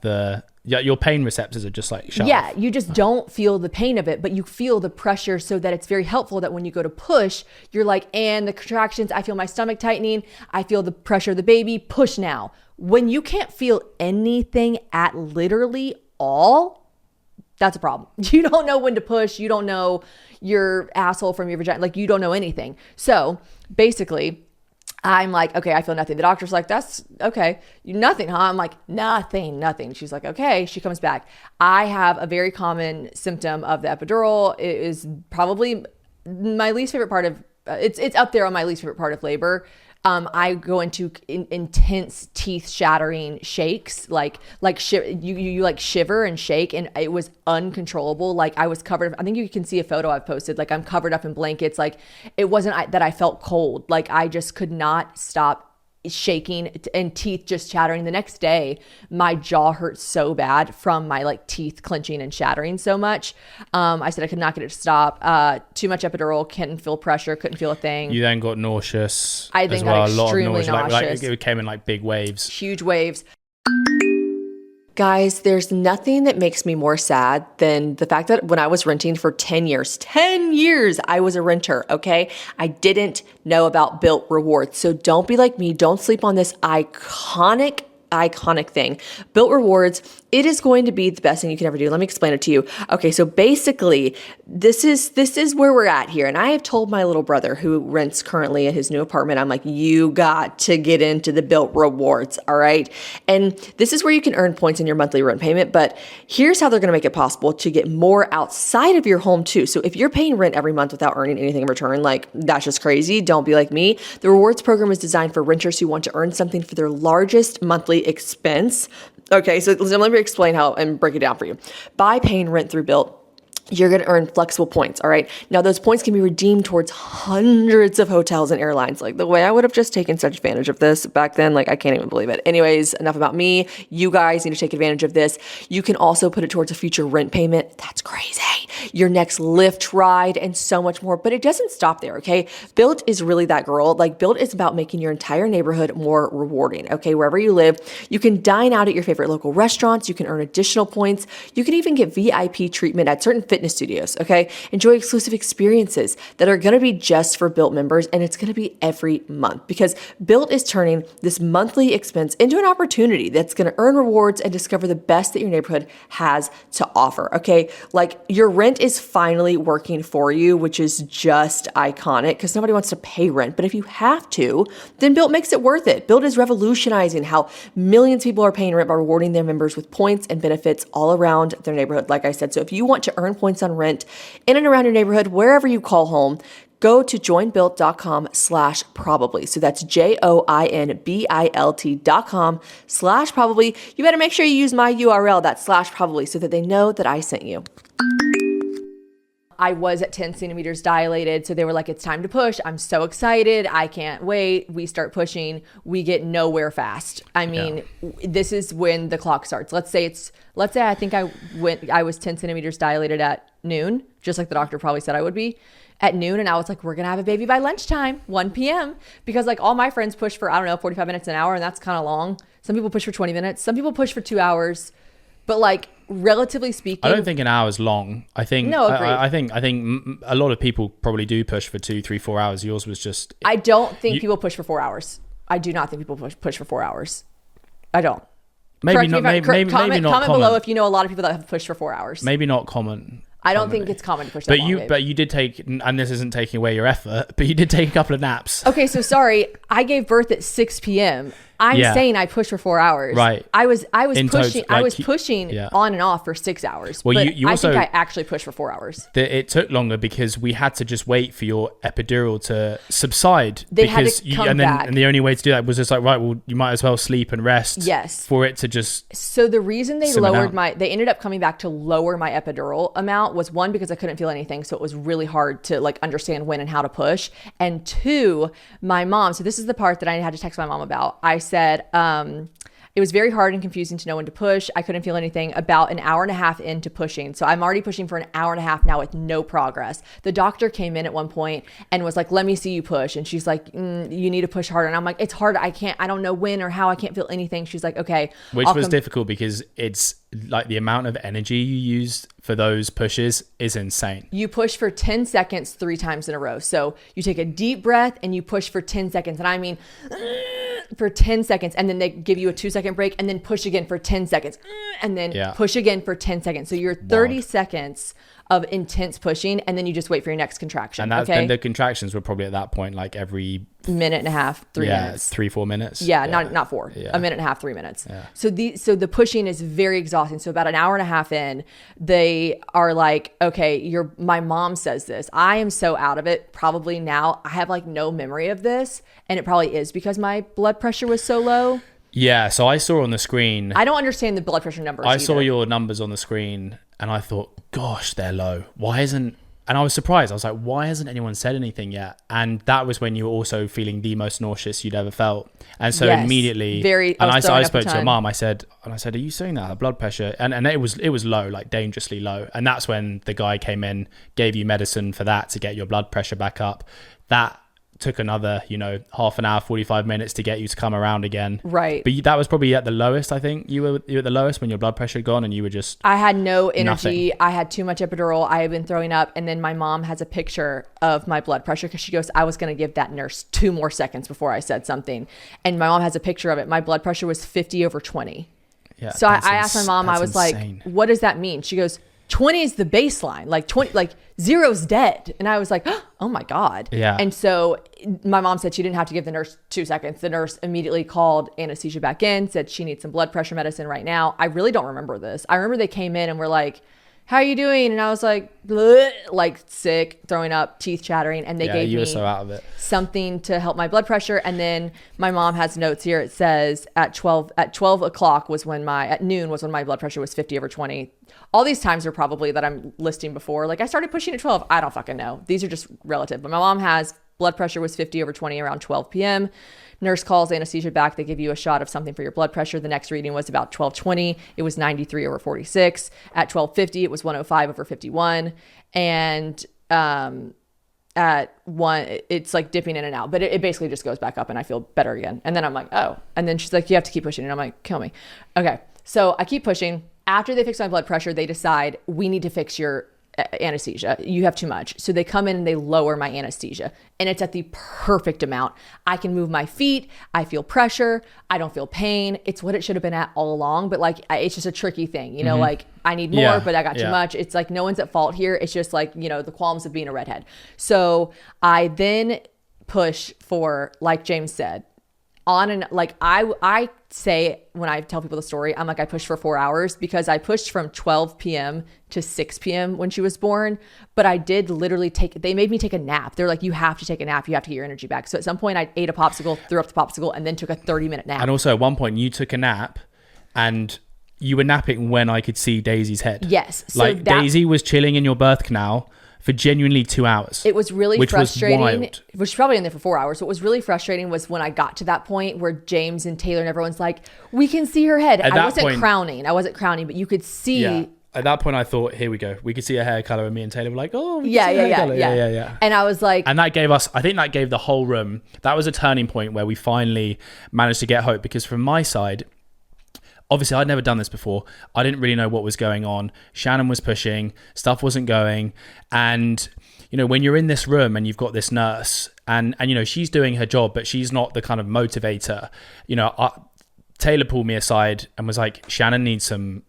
your pain receptors are just like shut off. You just don't feel the pain of it, but you feel the pressure so that it's very helpful that when you go to push, you're like, and the contractions, I feel my stomach tightening. I feel the pressure of the baby, push now. When you can't feel anything at literally all, that's a problem. You don't know when to push. You don't know your asshole from your vagina. Like you don't know anything. So basically I'm like, okay, I feel nothing. The doctor's like, that's okay. Nothing, huh? I'm like, nothing. She's like, okay. She comes back. I have a very common symptom of the epidural. It is probably my least favorite part of, it's up there on my least favorite part of labor. I go into intense teeth shattering shakes, you like shiver and shake, and it was uncontrollable. Like I was covered. I think you can see a photo I've posted. Like I'm covered up in blankets. Like it wasn't that I felt cold. Like I just could not stop shaking and teeth just chattering. The next day, my jaw hurt so bad from my like teeth clenching and shattering so much. I said I could not get it to stop. Too much epidural, couldn't feel pressure, couldn't feel a thing. You then got nauseous. I then got extremely nauseous. Like it came in like big waves. Huge waves. Guys, there's nothing that makes me more sad than the fact that when I was renting for 10 years, I was a renter, okay? I didn't know about Built Rewards. So don't be like me. Don't sleep on this iconic thing. Built Rewards, it is going to be the best thing you can ever do. Let me explain it to you. Okay, so basically, this is where we're at here. And I have told my little brother who rents currently at his new apartment, I'm like, you got to get into the Built Rewards, all right? And this is where you can earn points in your monthly rent payment, but here's how they're gonna make it possible to get more outside of your home too. So if you're paying rent every month without earning anything in return, like that's just crazy. Don't be like me. The rewards program is designed for renters who want to earn something for their largest monthly expense. Okay, so let me explain how and break it down for you. By paying rent through Built, you're going to earn flexible points, all right? Now, those points can be redeemed towards hundreds of hotels and airlines. Like, the way I would have just taken such advantage of this back then, like, I can't even believe it. Anyways, enough about me. You guys need to take advantage of this. You can also put it towards a future rent payment. That's crazy. Your next Lyft ride and so much more. But it doesn't stop there, okay? Built is really that girl. Like, Built is about making your entire neighborhood more rewarding, okay? Wherever you live, you can dine out at your favorite local restaurants. You can earn additional points. You can even get VIP treatment at certain fitness studios, okay? Enjoy exclusive experiences that are gonna be just for Built members, and it's gonna be every month because Built is turning this monthly expense into an opportunity that's gonna earn rewards and discover the best that your neighborhood has to offer, okay? Like your rent is finally working for you, which is just iconic because nobody wants to pay rent. But if you have to, then Built makes it worth it. Built is revolutionizing how millions of people are paying rent by rewarding their members with points and benefits all around their neighborhood, like I said. So if you want to earn points on rent in and around your neighborhood, wherever you call home, go to joinbuilt.com/probably. So that's JOINBILT.com/probably. You better make sure you use my URL, that's /probably, so that they know that I sent you. I was at 10 centimeters dilated. So they were like, it's time to push. I'm so excited. I can't wait. We start pushing. We get nowhere fast. I mean, this is when the clock starts. Let's say I think I was 10 centimeters dilated at noon, just like the doctor probably said I would be at noon. And I was like, we're going to have a baby by lunchtime, 1 p.m. Because like all my friends push for, 45 minutes, an hour. And that's kind of long. Some people push for 20 minutes. Some people push for 2 hours. But like, relatively speaking, I don't think an hour is long. I think no, agreed. I think a lot of people probably do push for 2, 3, 4 hours. Yours was just. I don't think people push for 4 hours. I do not think people push for 4 hours. I don't. Maybe not. Maybe comment not comment common. below if you know a lot of people that have pushed for 4 hours. Maybe not common. I don't think it's common to push that long. But you did take, and this isn't taking away your effort, but you did take a couple of naps. Okay, so sorry, I gave birth at 6 p.m. I'm saying I pushed for 4 hours. Right. I was pushing on and off for 6 hours. Well, but you also, I think I actually pushed for 4 hours. It took longer because we had to just wait for your epidural to subside. They had to come back. And the only way to do that was just like, right, well, you might as well sleep and rest. Yes. For it to just. So the reason they they ended up coming back to lower my epidural amount was, one, because I couldn't feel anything. So it was really hard to like understand when and how to push. And two, my mom, so this is the part that I had to text my mom about. I said, it was very hard and confusing to know when to push. I couldn't feel anything about an hour and a half into pushing. So I'm already pushing for an hour and a half now with no progress. The doctor came in at one point and was like, let me see you push. And she's like, you need to push harder. And I'm like, it's hard. I don't know when or how. I can't feel anything. She's like, okay. Which was difficult because it's like the amount of energy you used for those pushes is insane. You push for 10 seconds 3 times in a row. So you take a deep breath and you push for 10 seconds. And I mean, for 10 seconds. And then they give you a 2-second break and then push again for 10 seconds. And then push again for 10 seconds. So you're 30 seconds of intense pushing, and then you just wait for your next contraction. And then the contractions were probably at that point like every minute and a half, 3 minutes. 3-4 minutes. Not 4. A minute and a half, 3 minutes. So the pushing is very exhausting. So about an hour and a half in, they are like, okay, my mom says this. I am so out of it probably now. I have like no memory of this, and it probably is because my blood pressure was so low. Yeah, so I saw on the screen. I don't understand the blood pressure numbers. I saw your numbers on the screen and I thought, gosh, they're low. And I was surprised. I was like, why hasn't anyone said anything yet? And that was when you were also feeling the most nauseous you'd ever felt. And so immediately, I spoke to your mom. I said, are you saying that? Blood pressure? And it was low, like dangerously low. And that's when the guy came in, gave you medicine for that to get your blood pressure back up. That took another, half an hour, 45 minutes to get you to come around again. Right. But that was probably at the lowest, I think. You were at the lowest when your blood pressure had gone and you were just... I had no energy. Nothing. I had too much epidural. I had been throwing up. And then my mom has a picture of my blood pressure because she goes, I was going to give that nurse 2 more seconds before I said something. And my mom has a picture of it. My blood pressure was 50/20. Yeah. So I asked my mom, I was insane. Like, what does that mean? She goes, 20 is the baseline, like 20, like 0's dead. And I was like, oh my God. Yeah. And so my mom said she didn't have to give the nurse 2 seconds. The nurse immediately called anesthesia back in, said she needs some blood pressure medicine right now. I really don't remember this. I remember they came in and were like, how are you doing? And I was like, bleh, like sick, throwing up, teeth chattering. And they gave me so out of it. Something to help my blood pressure. And then my mom has notes here. It says at 12 o'clock at noon was when my blood pressure was 50/20. All these times are probably that I'm listing before. Like I started pushing at 12. I don't fucking know. These are just relative. But my mom has blood pressure was 50/20 around 12 p.m. Nurse calls anesthesia back. They give you a shot of something for your blood pressure. The next reading was about 12:20. It was 93/46. At 12:50, it was 105/51. And at 1, it's like dipping in and out, but it basically just goes back up and I feel better again. And then I'm like, oh. And then she's like, you have to keep pushing. And I'm like, kill me. Okay. So I keep pushing. After they fix my blood pressure, they decide we need to fix your anesthesia. You have too much. So they come in and they lower my anesthesia, and it's at the perfect amount. I can move my feet. I feel pressure. I don't feel pain. It's what it should have been at all along. But like, it's just a tricky thing, you know, like I need more, but I got too much. It's like, no one's at fault here. It's just like, you know, the qualms of being a redhead. So I then push for, like James said, on and like I say when I tell people the story, I'm like, I pushed for 4 hours because I pushed from 12 p.m. to 6 p.m. when she was born. But I did literally they made me take a nap. They're like, you have to take a nap. You have to get your energy back. So at some point I ate a popsicle, threw up the popsicle, and then took a 30-minute nap. And also at one point you took a nap and you were napping when I could see Daisy's head. Yes. So like Daisy was chilling in your birth canal for genuinely 2 hours. It was really frustrating. Was wild. Which was probably in there for 4 hours. What was really frustrating was when I got to that point where James and Taylor and everyone's like, we can see her head. I wasn't crowning, but you could see. Yeah. At that point, I thought, here we go. We could see her hair color, and me and Taylor were like, oh, we yeah, can see her hair color. Yeah. And I was like, and that gave us, I think that gave the whole room, that was a turning point where we finally managed to get hope, because from my side, obviously, I'd never done this before. I didn't really know what was going on. Shannon was pushing, stuff wasn't going. And, you know, when you're in this room and you've got this nurse and you know, she's doing her job, but she's not the kind of motivator, you know, Taylor pulled me aside and was like, Shannon needs some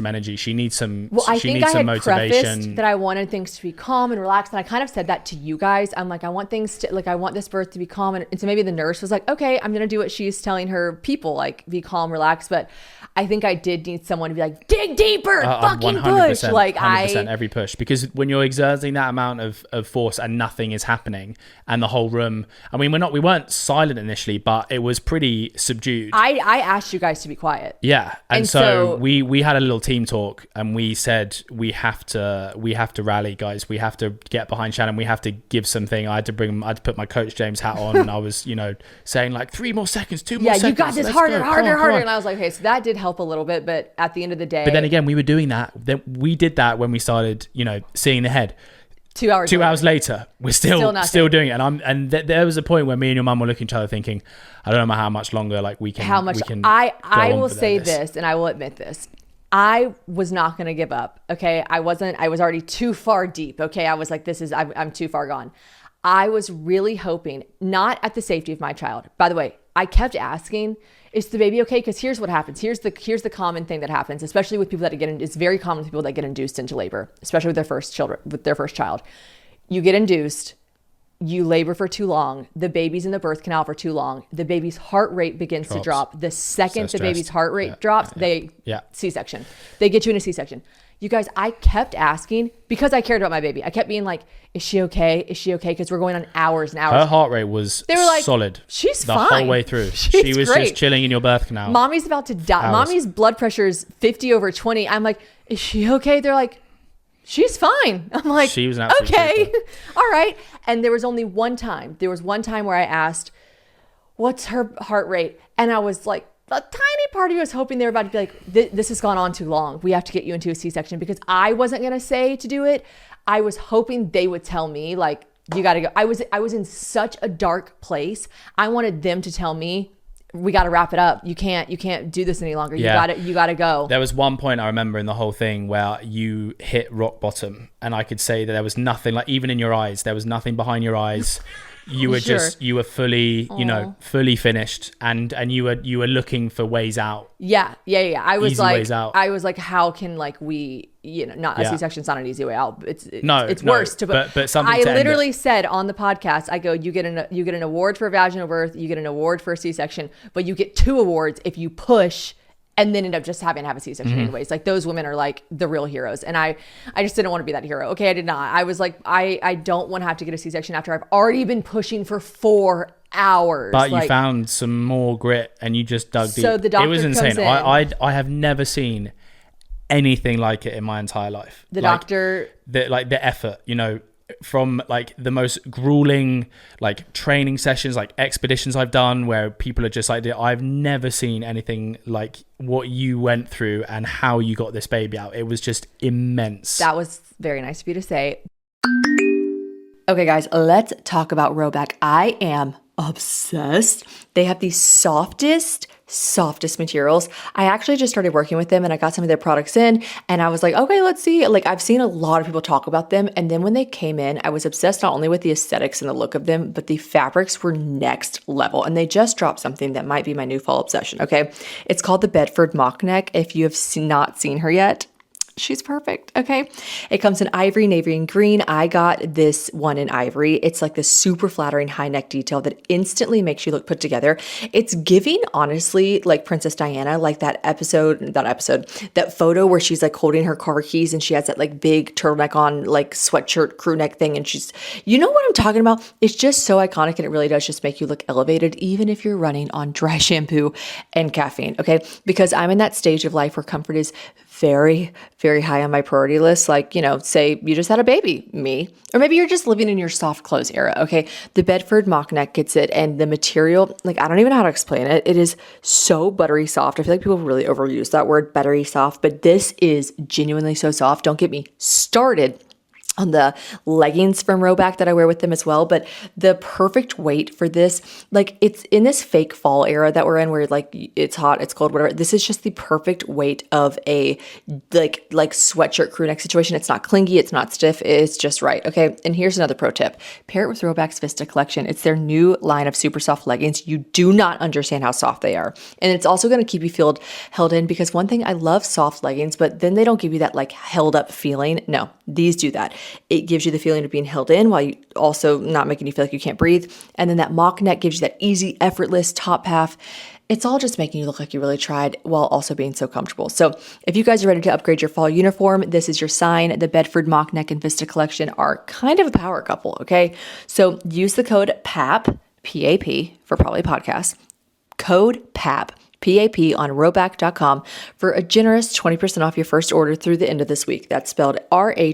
energy. She needs some, she needs some motivation. Prefaced that I wanted things to be calm and relaxed. And I kind of said that to you guys. I'm like, I want things to, like, I want this birth to be calm. And so maybe the nurse was like, okay, I'm going to do what she's telling her people, like, be calm, relax. But I think I did need someone to be like, dig deeper, fucking 100%, push. Like 100% every push. Because when you're exerting that amount of force and nothing is happening, and the whole room, I mean, we weren't silent initially, but it was pretty subdued. I asked you guys to be quiet. Yeah. And so we had a little team talk and we said, we have to rally, guys. We have to get behind Shannon. We have to give something. I had to put my Coach James hat on and I was, you know, saying like 3 more seconds, 2 more seconds. Yeah, you got this, harder. And I was like, okay, so that did help a little bit, but at the end of the day. But then again, we were doing that. Then we did that when we started, you know, seeing the head. 2 hours. 2 hours later, we're still doing it. And there was a point where me and your mum were looking at each other thinking, I don't know how much longer like we can. How much? I will say this, and I will admit this. I was not going to give up. Okay. I was already too far deep. Okay. I was like, I'm too far gone. I was really hoping, not at the safety of my child. By the way, I kept asking, is the baby okay? Because here's what happens. Here's the common thing that happens, especially with people that it's very common with people that get induced into labor, especially with their first child. You get induced, you labor for too long, the baby's in the birth canal for too long, the baby's heart rate begins to drop. The second the baby's heart rate drops, C-section. They get you in a C-section. You guys, I kept asking because I cared about my baby. I kept being like, is she okay? Is she okay? Because we're going on hours and hours. Her heart rate was solid. She's fine. The whole way through. She was great. Just chilling in your birth canal. Mommy's about to die. Mommy's blood pressure is 50/20. I'm like, is she okay? They're like, she's fine. I'm like, she was an absolute okay. All right. And there was only one time. There was one time where I asked, what's her heart rate? And I was like, a tiny part of me was hoping they were about to be like, this has gone on too long. We have to get you into a C-section, because I wasn't going to say to do it. I was hoping they would tell me, like, you got to go. I was in such a dark place. I wanted them to tell me, we got to wrap it up. You can't do this any longer. You got to go. There was one point I remember in the whole thing where you hit rock bottom, and I could say that there was nothing, like, even in your eyes, there was nothing behind your eyes. You were you were fully, you know, fully finished, and you were looking for ways out. Yeah. I was easy like, ways out. I was like, how can like we, you know, not a C-section's not an easy way out. It's worse to put. But something. I literally said on the podcast, I go, you get an award for vaginal birth, you get an award for a C-section, but you get 2 awards if you push and then end up just having to have a C-section anyways. Like, those women are like the real heroes. And I just didn't want to be that hero. Okay, I did not. I was like, I don't want to have to get a C-section after I've already been pushing for 4 hours. But you found some more grit and you just dug deep. So the doctor, it was insane. I have never seen anything like it in my entire life. The doctor, the effort, you know, from like the most grueling like training sessions, like expeditions I've done where people are just like, I've never seen anything like what you went through and how you got this baby out. It was just immense. That was very nice of you to say. Okay guys, let's talk about Roback. I am obsessed. They have the softest materials. I actually just started working with them and I got some of their products in and I was like, okay, let's see. Like I've seen a lot of people talk about them. And then when they came in, I was obsessed not only with the aesthetics and the look of them, but the fabrics were next level. And they just dropped something that might be my new fall obsession. Okay. It's called the Bedford Mock Neck. If you have not seen her yet, she's perfect. Okay. It comes in ivory, navy, and green. I got this one in ivory. It's like this super flattering high neck detail that instantly makes you look put together. It's giving, honestly, like Princess Diana, like that photo where she's like holding her car keys and she has that like big turtleneck on, like sweatshirt crew neck thing. And she's, you know what I'm talking about? It's just so iconic and it really does just make you look elevated, even if you're running on dry shampoo and caffeine. Okay. Because I'm in that stage of life where comfort is very, very high on my priority list. Like, you know, say you just had a baby, me, or maybe you're just living in your soft clothes era. Okay. The Bedford Mock Neck gets it. And the material, like, I don't even know how to explain it. It is so buttery soft. I feel like people really overuse that word, buttery soft, but this is genuinely so soft. Don't get me started on the leggings from Rhoback that I wear with them as well. But the perfect weight for this, like it's in this fake fall era that we're in where like it's hot, it's cold, whatever. This is just the perfect weight of a like sweatshirt crew neck situation. It's not clingy, it's not stiff, it's just right. Okay. And here's another pro tip. Pair it with Rhoback's Vista collection. It's their new line of super soft leggings. You do not understand how soft they are. And it's also going to keep you held in because one thing, I love soft leggings, but then they don't give you that like held up feeling. No, these do that. It gives you the feeling of being held in while you also not making you feel like you can't breathe. And then that mock neck gives you that easy, effortless top half. It's all just making you look like you really tried while also being so comfortable. So if you guys are ready to upgrade your fall uniform, this is your sign. The Bedford Mock Neck and Vista collection are kind of a power couple, okay? So use the code PAP, P-A-P, for Probably Podcast. Code PAP, PAP on Rhoback.com for a generous 20% off your first order through the end of this week. That's spelled RHOBACK.com.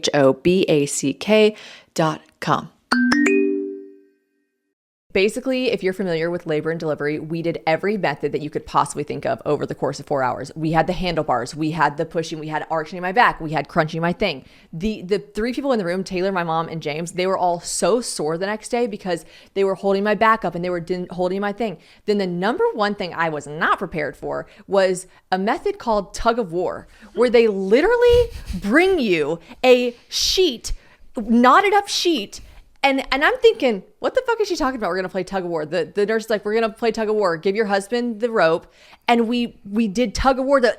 Basically, if you're familiar with labor and delivery, we did every method that you could possibly think of over the course of 4 hours. We had the handlebars, we had the pushing, we had arching my back, we had crunching my thing. The three people in the room, Taylor, my mom, and James, they were all so sore the next day because they were holding my back up and they were holding my thing. Then the number one thing I was not prepared for was a method called tug of war, where they literally bring you a sheet, knotted up sheet. And I'm thinking, what the fuck is she talking about? We're going to play tug of war. The nurse is like, we're going to play tug of war. Give your husband the rope. And we did tug of war to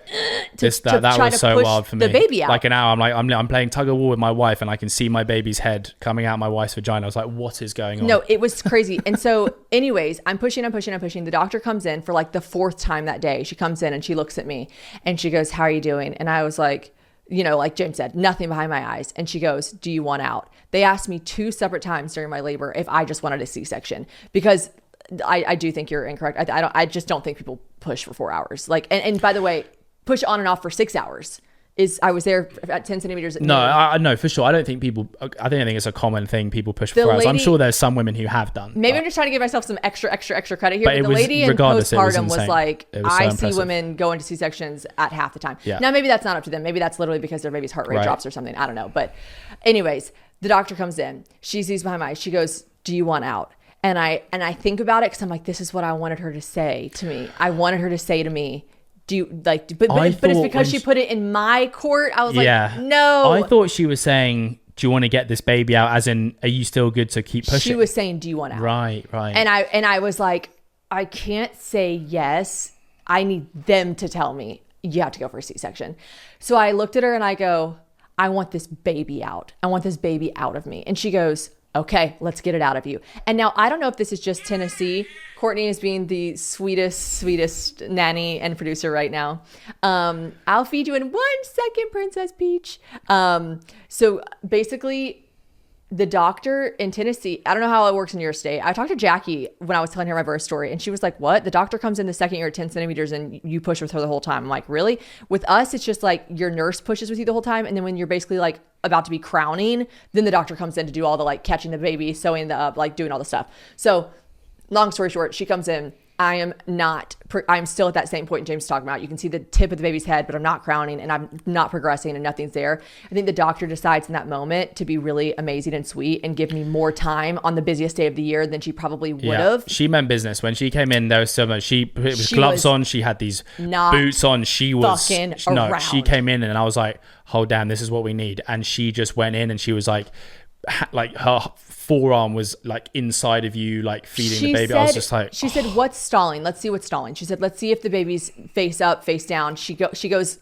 that was so wild for me. The baby out. Like an hour, I'm playing tug of war with my wife and I can see my baby's head coming out my wife's vagina. I was like, what is going on? No, it was crazy. And so anyways, I'm pushing. The doctor comes in for like the fourth time that day. She comes in and she looks at me and she goes, how are you doing? And I was like, you know, like James said, nothing behind my eyes. And she goes, do you want out? They asked me 2 separate times during my labor if I just wanted a C-section, because I do think you're incorrect. I just don't think people push for 4 hours. Like, and by the way, push on and off for 6 hours. I was there at 10 centimeters. No, I know for sure. I think it's a common thing. People push for 4 hours. I'm sure there's some women who have done. Maybe I'm just trying to give myself some extra credit here. But the lady in postpartum was like, I see women go into C-sections at half the time. Yeah. Now, maybe that's not up to them. Maybe that's literally because their baby's heart rate drops or something. I don't know. But anyways, the doctor comes in. She sees behind my eyes. She goes, do you want out? And I think about it because I'm like, this is what I wanted her to say to me. I wanted her to say to me, do you like, but it's because she put it in my court. I was like, no. I thought she was saying, do you want to get this baby out? As in, are you still good to keep pushing? She was saying, do you want out? Right. And I was like, I can't say yes. I need them to tell me you have to go for a C-section. So I looked at her and I go, I want this baby out. I want this baby out of me. And she goes, okay, let's get it out of you. And now I don't know if this is just Tennessee. Courtney is being the sweetest nanny and producer right now. I'll feed you in 1 second, Princess Peach. So basically, the doctor in Tennessee, I don't know how it works in your state. I talked to Jackie when I was telling her my birth story, and she was like, what? The doctor comes in the second you're at 10 centimeters and you push with her the whole time. I'm like, really? With us, it's just like your nurse pushes with you the whole time. And then when you're basically like about to be crowning, then the doctor comes in to do all the like catching the baby, sewing the up, like doing all the stuff. So long story short, she comes in, I'm still at that same point James talking about. You can see the tip of the baby's head, but I'm not crowning and I'm not progressing and nothing's there. I think the doctor decides in that moment to be really amazing and sweet and give me more time on the busiest day of the year than she probably would have. She meant business. When she came in, there was so much. She put gloves on. She had these boots on. She was she came in and I was like, oh damn, this is what we need. And she just went in and she was like her forearm was like inside of you, like feeding the baby. I was just like, she said, what's stalling? Let's see what's stalling. She said, let's see if the baby's face up, face down. She goes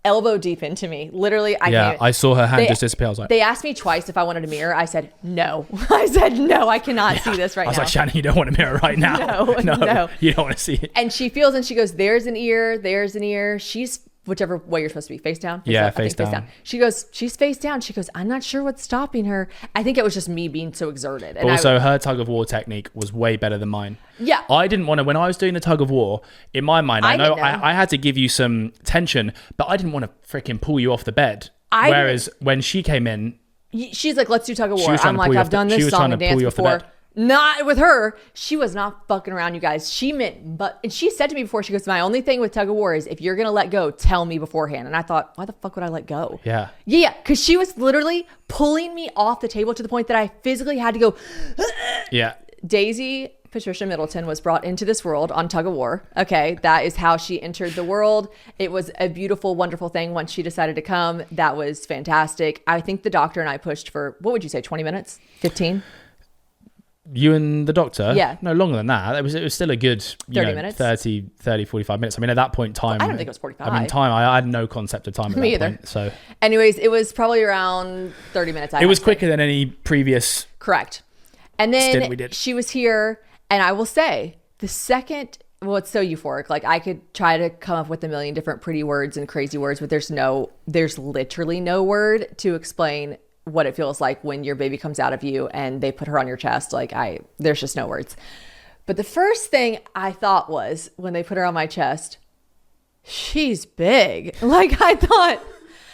elbow deep into me. Literally, I saw her hand just disappear. I was like, they asked me twice if I wanted a mirror. I said no. I cannot see this right now. I was like, Shannon, you don't want a mirror right now. No, you don't want to see it. And she feels and she goes, there's an ear. She's whichever way you're supposed to be, face down. Face down. She goes, she's face down. She goes, I'm not sure what's stopping her. I think it was just me being so exerted. And also, her tug of war technique was way better than mine. Yeah. I didn't want to, when I was doing the tug of war, in my mind, I had to give you some tension, but I didn't want to freaking pull you off the bed. Whereas when she came in, she's like, let's do tug of war. I'm like, I've done this song and dance before. Not with her. She was not fucking around, you guys. She meant, and she said to me before, she goes, my only thing with tug of war is if you're going to let go, tell me beforehand. And I thought, why the fuck would I let go? Yeah. Because she was literally pulling me off the table to the point that I physically had to go. Yeah. Daisy Patricia Middleton was brought into this world on tug of war. Okay. That is how she entered the world. It was a beautiful, wonderful thing once she decided to come. That was fantastic. I think the doctor and I pushed for, what would you say, 20 minutes? 15? You and the doctor? Yeah. No, longer than that. It was still a good 30 minutes. 30, 45 minutes. I mean, at that point in time... I don't think it was 45. I mean, I had no concept of time at Me that either. point. So, anyways, it was probably around 30 minutes. It was quicker than any previous... Correct. And then we did. She was here, and I will say, the second... Well, it's so euphoric. Like, I could try to come up with a million different pretty words and crazy words, but there's literally no word to explain what it feels like when your baby comes out of you and they put her on your chest. There's just no words. But the first thing I thought was when they put her on my chest, she's big. I thought,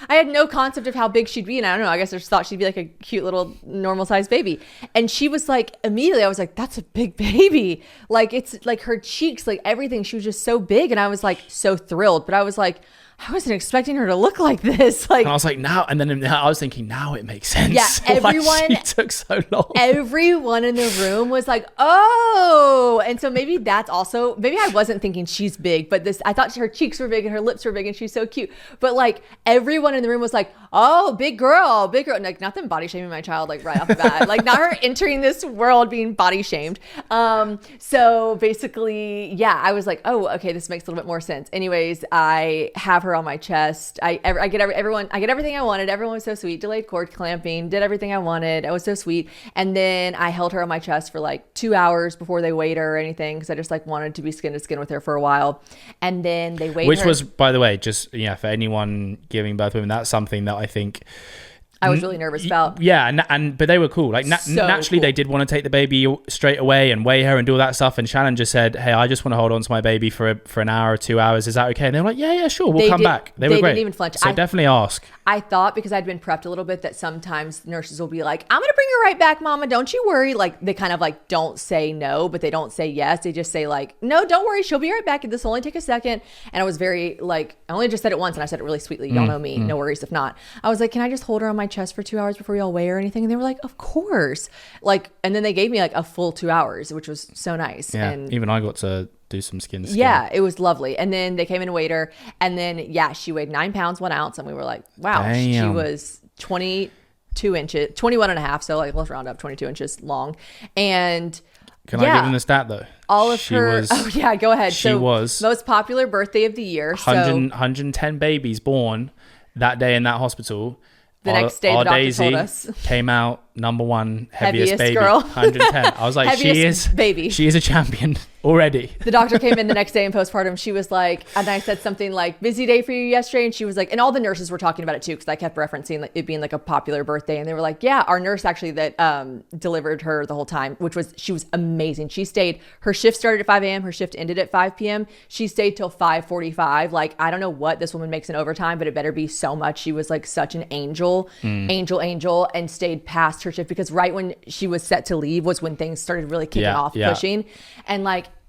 I had no concept of how big she'd be. And I don't know, I guess I just thought she'd be like a cute little normal sized baby. And she was like, immediately I was like, that's a big baby. It's like her cheeks, like everything. She was just so big. And I was like, so thrilled. But I was like, I wasn't expecting her to look like this. And I was like, now, and then I was thinking, now it makes sense. Yeah, everyone. She took so long. Everyone in the room was like, oh. And so maybe that's also, maybe I wasn't thinking she's big, but I thought her cheeks were big and her lips were big and she's so cute. But everyone in the room was like, oh, big girl. Like, not them body shaming my child, right off the bat. Not her entering this world being body shamed. So basically, yeah, I was like, oh, okay, this makes a little bit more sense. Anyways, I have her on my chest. I get everything I wanted. Everyone was so sweet. Delayed cord clamping, did everything I wanted. I was so sweet. And then I held her on my chest for 2 hours before they weighed her or anything, because I just wanted to be skin to skin with her for a while. And then they weighed her. Which was, by the way, just for anyone giving birth to women, that's something that I think I was really nervous about. Yeah, but they were cool. Naturally, they did want to take the baby straight away and weigh her and do all that stuff. And Shannon just said, "Hey, I just want to hold on to my baby for an hour or 2 hours. Is that okay?" And they were like, "Yeah, sure, we'll come back." They were great. Didn't even flinch. So definitely ask. I thought, because I'd been prepped a little bit, that sometimes nurses will be like, "I'm gonna bring her right back, Mama. Don't you worry." They kind of don't say no, but they don't say yes. They just say "No, don't worry. She'll be right back. This will only take a second." And I was very I only just said it once, and I said it really sweetly. Y'all know me. No worries if not. I was like, "Can I just hold her on my chest for 2 hours before y'all weigh her or anything?" And they were like, "Of course." And then they gave me a full 2 hours, which was so nice. Yeah, and even I got to do some skin to skin. Yeah, it was lovely. And then they came in and weighed her, and then she weighed 9 pounds 1 ounce, and we were like, wow. Damn. She was 22 inches, 21 and a half, so let's round up, 22 inches long. And can I give them the stat though? All of her. Oh yeah, go ahead. She was most popular birthday of the year. 110 babies born that day in that hospital. The next day, the doctor Daisy told us came out number one heaviest baby, girl. 110. I was like, she is a champion already. The doctor came in the next day in postpartum. She was like, and I said something like, "Busy day for you yesterday," and she was like, and all the nurses were talking about it too, because I kept referencing it being a popular birthday, and they were like, "Yeah, our nurse actually that delivered her the whole time, she was amazing. She stayed. Her shift started at 5 a.m. Her shift ended at 5 p.m. She stayed till 5:45. I don't know what this woman makes in overtime, but it better be so much. She was such an angel, angel, and stayed past her shift, because right when she was set to leave was when things started really kicking off, pushing. And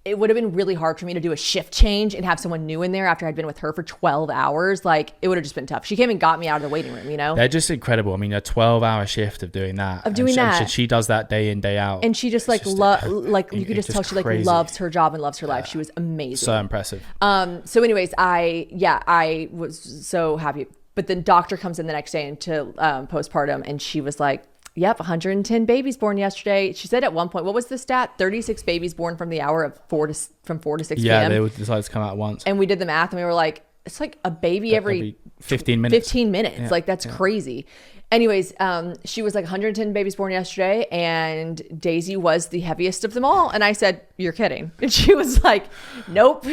it would have been really hard for me to do a shift change and have someone new in there after I'd been with her for 12 hours. Like, it would have just been tough. She came and got me out of the waiting room, you know? They're just incredible. I mean, a 12-hour shift of doing that. And she does that day in, day out. And she just you could just tell she like loves her job and loves her life. She was amazing. So impressive. So anyways, I was so happy. But the doctor comes in the next day into postpartum, and she was like, yep, 110 babies born yesterday. She said at one point, what was the stat? 36 babies born from the hour of 4 to 6 p.m. Yeah, they would decide to come out at once. And we did the math, and we were like, it's like a baby every 15 minutes. 15 minutes. Yeah, like, that's crazy. Anyways, she was like 110 babies born yesterday, and Daisy was the heaviest of them all. And I said, you're kidding. And she was like, nope.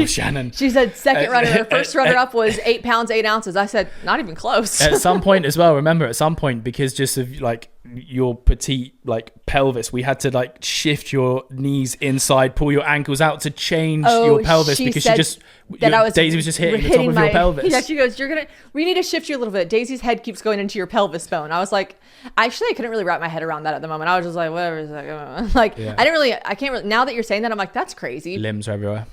Shannon. She said second runner. Her first runner up was 8 pounds, 8 ounces. I said, not even close. At some point as well, remember, at some point, because just of like your petite like pelvis, we had to like shift your knees inside, pull your ankles out to change your pelvis, because Daisy was just hitting the top of your pelvis. Yeah, she goes, we need to shift you a little bit. Daisy's head keeps going into your pelvis bone. I was like, actually, I couldn't really wrap my head around that at the moment. I was just like, whatever. I can't really, now that you're saying that, I'm like, that's crazy. Limbs are everywhere.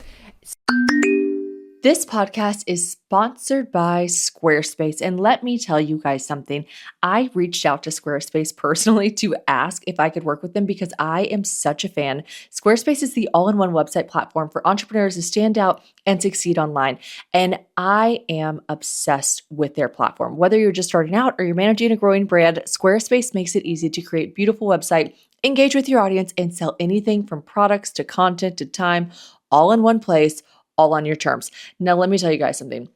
This podcast is sponsored by Squarespace. And let me tell you guys something. I reached out to Squarespace personally to ask if I could work with them because I am such a fan. Squarespace is the all-in-one website platform for entrepreneurs to stand out and succeed online. And I am obsessed with their platform. Whether you're just starting out or you're managing a growing brand, Squarespace makes it easy to create a beautiful website, engage with your audience, and sell anything from products to content to time, all in one place, all on your terms. Now, let me tell you guys something.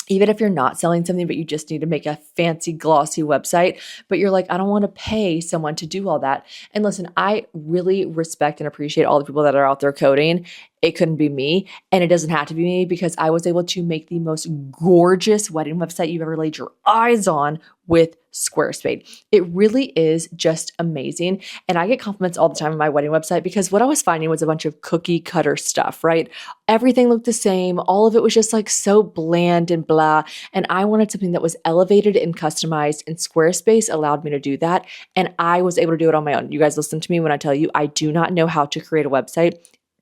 Even if you're not selling something, but you just need to make a fancy, glossy website, but you're like, I don't want to pay someone to do all that. And listen, I really respect and appreciate all the people that are out there coding. It couldn't be me, and it doesn't have to be me, because I was able to make the most gorgeous wedding website you've ever laid your eyes on with Squarespace. It really is just amazing. And I get compliments all the time on my wedding website, because what I was finding was a bunch of cookie cutter stuff, right? Everything looked the same. All of it was just like so bland and blah. And I wanted something that was elevated and customized, and Squarespace allowed me to do that. And I was able to do it on my own. You guys listen to me when I tell you I do not know how to create a website.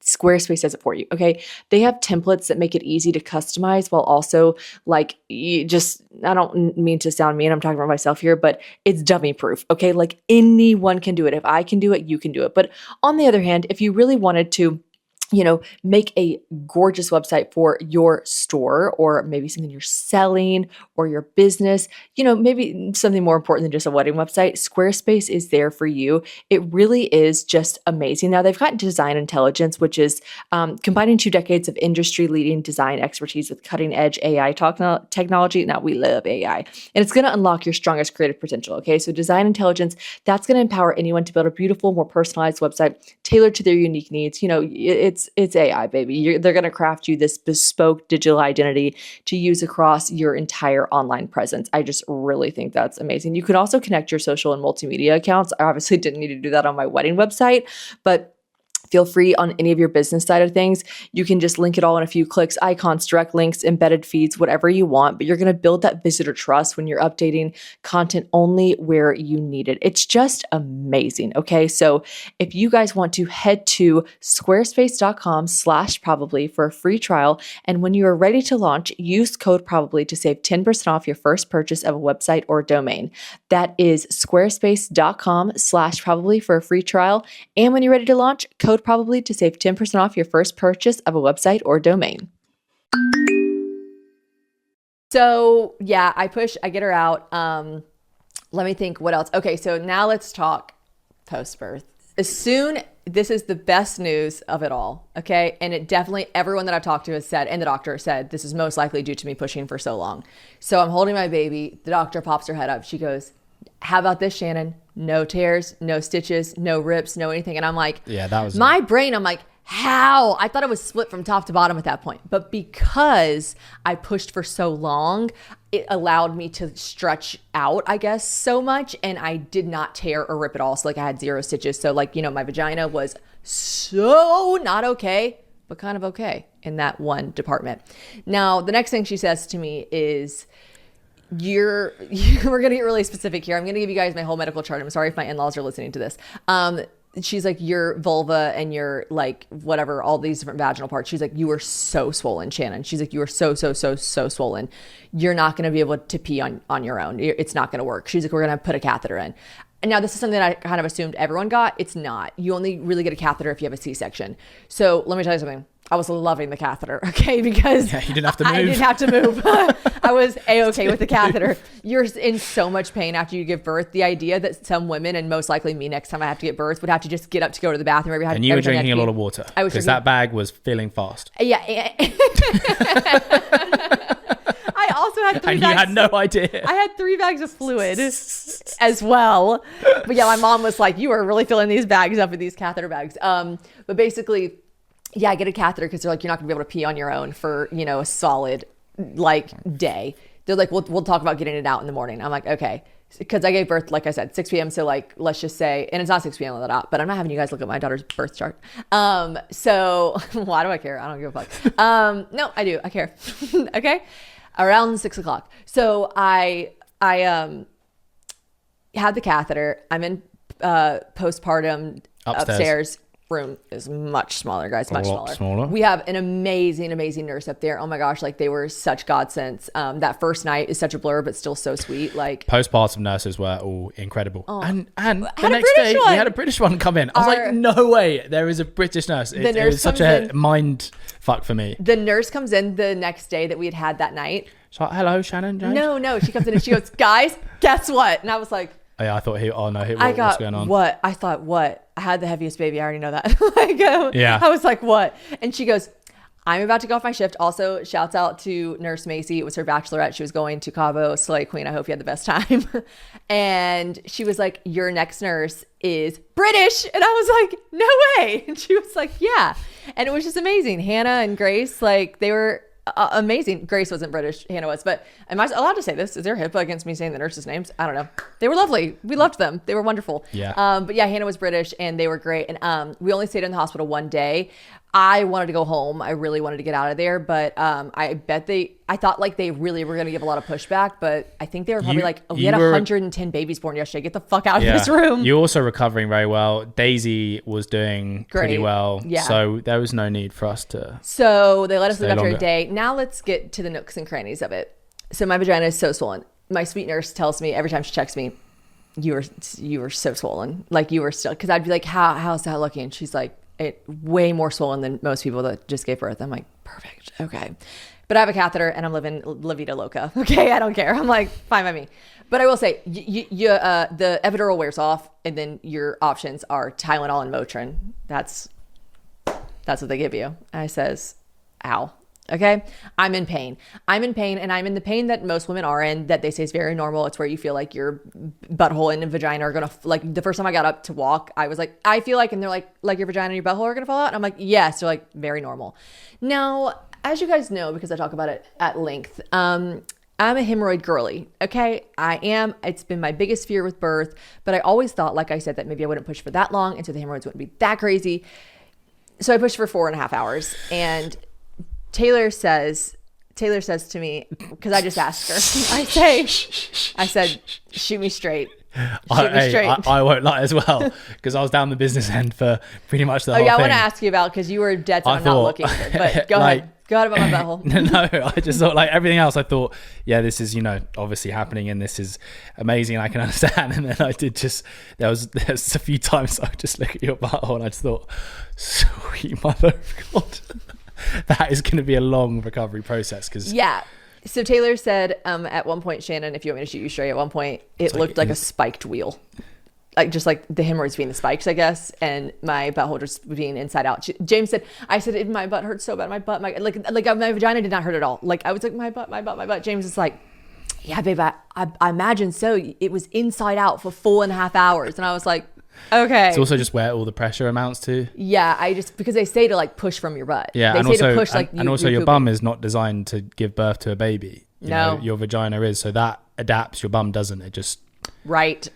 Squarespace does it for you, okay? They have templates that make it easy to customize while also like I don't mean to sound mean, I'm talking about myself here, but it's dummy proof, okay? Like anyone can do it. If I can do it, you can do it. But on the other hand, if you really wanted to make a gorgeous website for your store, or maybe something you're selling, or your business, maybe something more important than just a wedding website, Squarespace is there for you. It really is just amazing. Now, they've got design intelligence, which is combining 2 decades of industry-leading design expertise with cutting-edge AI technology. Now, we love AI. And it's going to unlock your strongest creative potential, okay? So design intelligence, that's going to empower anyone to build a beautiful, more personalized website tailored to their unique needs. It's AI, baby. They're going to craft you this bespoke digital identity to use across your entire online presence. I just really think that's amazing. You can also connect your social and multimedia accounts. I obviously didn't need to do that on my wedding website, but feel free on any of your business side of things. You can just link it all in a few clicks, icons, direct links, embedded feeds, whatever you want, but you're going to build that visitor trust when you're updating content only where you need it. It's just amazing. Okay. So if you guys want to head to squarespace.com/probably for a free trial. And when you are ready to launch, use code probably to save 10% off your first purchase of a website or domain. That is squarespace.com/probably for a free trial. And when you're ready to launch, code probably to save 10% off your first purchase of a website or domain. So yeah, I get her out. Let me think what else. Okay, so now let's talk post-birth. This is the best news of it all, okay? And it definitely, everyone that I've talked to has said, and the doctor said, this is most likely due to me pushing for so long. So I'm holding my baby. The doctor pops her head up. She goes, how about this, Shannon? No tears, no stitches, no rips, no anything. And I'm like, yeah, that was my brain. I'm like, how? I thought it was split from top to bottom at that point. But because I pushed for so long, it allowed me to stretch out, I guess, so much. And I did not tear or rip at all. So like I had 0 stitches. So like, my vagina was so not okay, but kind of okay in that one department. Now, the next thing she says to me is, we're going to get really specific here. I'm going to give you guys my whole medical chart. I'm sorry if my in-laws are listening to this. she's like, your vulva and your like whatever, all these different vaginal parts. She's like, you are so swollen, Shannon. She's like, you are so swollen. You're not going to be able to pee on your own. It's not going to work. She's like, we're going to put a catheter in. And now this is something that I kind of assumed everyone got. It's not. You only really get a catheter if you have a C-section. So let me tell you something. I was loving the catheter, okay? Because you didn't have to move. I didn't have to move. I was A-okay with the catheter. You're in so much pain after you give birth. The idea that some women, and most likely me next time I have to get birth, would have to just get up to go to the bathroom. And you were drinking a lot of water. I was because that bag was filling fast. Yeah. I also had 3 bags. And you had no idea. I had 3 bags of fluid as well. But yeah, my mom was like, you are really filling these bags up with these catheter bags. But basically, yeah, I get a catheter because they're like, you're not gonna be able to pee on your own for, a solid like day. They're like, we'll talk about getting it out in the morning. I'm like, okay. Because I gave birth, like I said, 6 p.m. So like, let's just say, and it's not 6 p.m. but I'm not having you guys look at my daughter's birth chart. So why do I care? I don't give a fuck. No, I do. I care. Okay. Around 6 o'clock. So I had the catheter. I'm in postpartum upstairs. Room is much smaller, guys, much smaller. We have an amazing nurse up there. Oh my gosh, like they were such godsends. That first night is such a blur, but still so sweet. Like postpartum nurses were all incredible. And the next day we had a British one come in. I was like, no way, there is a British nurse. It was such a mind fuck for me. The nurse comes in the next day that we had that night. She's like, hello, Shannon, James. No, she comes in and she goes, guys, guess what? And I was like, oh, yeah, I thought what's going on? What? I thought, what? I had the heaviest baby. I already know that. Yeah. I was like, what? And she goes, I'm about to go off my shift. Also, shouts out to Nurse Macy. It was her bachelorette. She was going to Cabo. Slay Queen. I hope you had the best time. And she was like, your next nurse is British. And I was like, no way. And she was like, yeah. And it was just amazing. Hannah and Grace, like they were amazing. Grace wasn't British, Hannah was, but am I allowed to say this? Is there HIPAA against me saying the nurses' names? I don't know. They were lovely. We loved them. They were wonderful. Yeah. But yeah, Hannah was British and they were great. And we only stayed in the hospital one day. I wanted to go home. I really wanted to get out of there, but I thought like they really were going to give a lot of pushback, but I think they were probably we had 110 babies born yesterday. Get the fuck out of this room. You're also recovering very well. Daisy was doing pretty well. Yeah. So there was no need for us to. So they let us live after a day. Now let's get to the nooks and crannies of it. So my vagina is so swollen. My sweet nurse tells me every time she checks me, you were so swollen. Like you were still, because I'd be like, how's that looking? And she's like, way more swollen than most people that just gave birth. I'm like, perfect. Okay. But I have a catheter and I'm living La Vida Loca. Okay. I don't care. I'm like, fine by me. But I will say the epidural wears off and then your options are Tylenol and Motrin. That's what they give you. And I says, ow. Okay. I'm in pain and I'm in the pain that most women are in, that they say is very normal. It's where you feel like your butthole and vagina are going to, like the first time I got up to walk, I was like, I feel like, and they're like your vagina and your butthole are going to fall out. And I'm like, yes. They're like, very normal. Now, as you guys know, because I talk about it at length, I'm a hemorrhoid girly. Okay. I am. It's been my biggest fear with birth, but I always thought, like I said, that maybe I wouldn't push for that long. And so the hemorrhoids wouldn't be that crazy. So I pushed for 4.5 hours and Taylor says to me, because I just asked her, I said, shoot me straight. I won't lie as well, because I was down the business end for pretty much the whole thing. I want to ask you about, because you were dead set on not looking good, but go ahead. Go ahead about my butthole. No, I just thought, like everything else, I thought, yeah, this is, obviously happening and this is amazing. I can understand. And then I did there's a few times I would just look at your butthole and I just thought, sweet mother of God. That is going to be a long recovery process. Yeah. So Taylor said at one point, Shannon, if you want me to shoot you straight, at one point it looked like a spiked wheel, just like the hemorrhoids being the spikes, I guess, and my butthole just being inside out. James said, I said, my butt hurts so bad. My vagina did not hurt at all. Like I was like, my butt. James is like, yeah, babe, I imagine so. It was inside out for 4.5 hours, and I was like, okay. It's also just where all the pressure amounts to. Yeah, because they say to like push from your butt. Yeah, they say to push like and also your bum is not designed to give birth to a baby. You know, your vagina is, so that adapts. Your bum doesn't. It just right.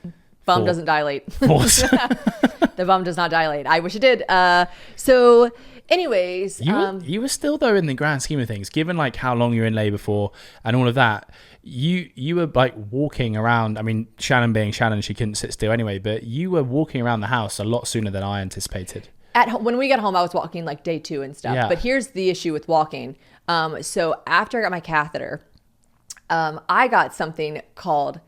Bum doesn't dilate. Force. The bum does not dilate. I wish it did. So Anyways, you were still though in the grand scheme of things, given like how long you're in labor for and all of that. You were like walking around. I mean, Shannon being Shannon, she couldn't sit still anyway. But you were walking around the house a lot sooner than I anticipated. At home, when we got home, I was walking like day 2 and stuff. Yeah. But here's the issue with walking. So after I got my catheter, I got something called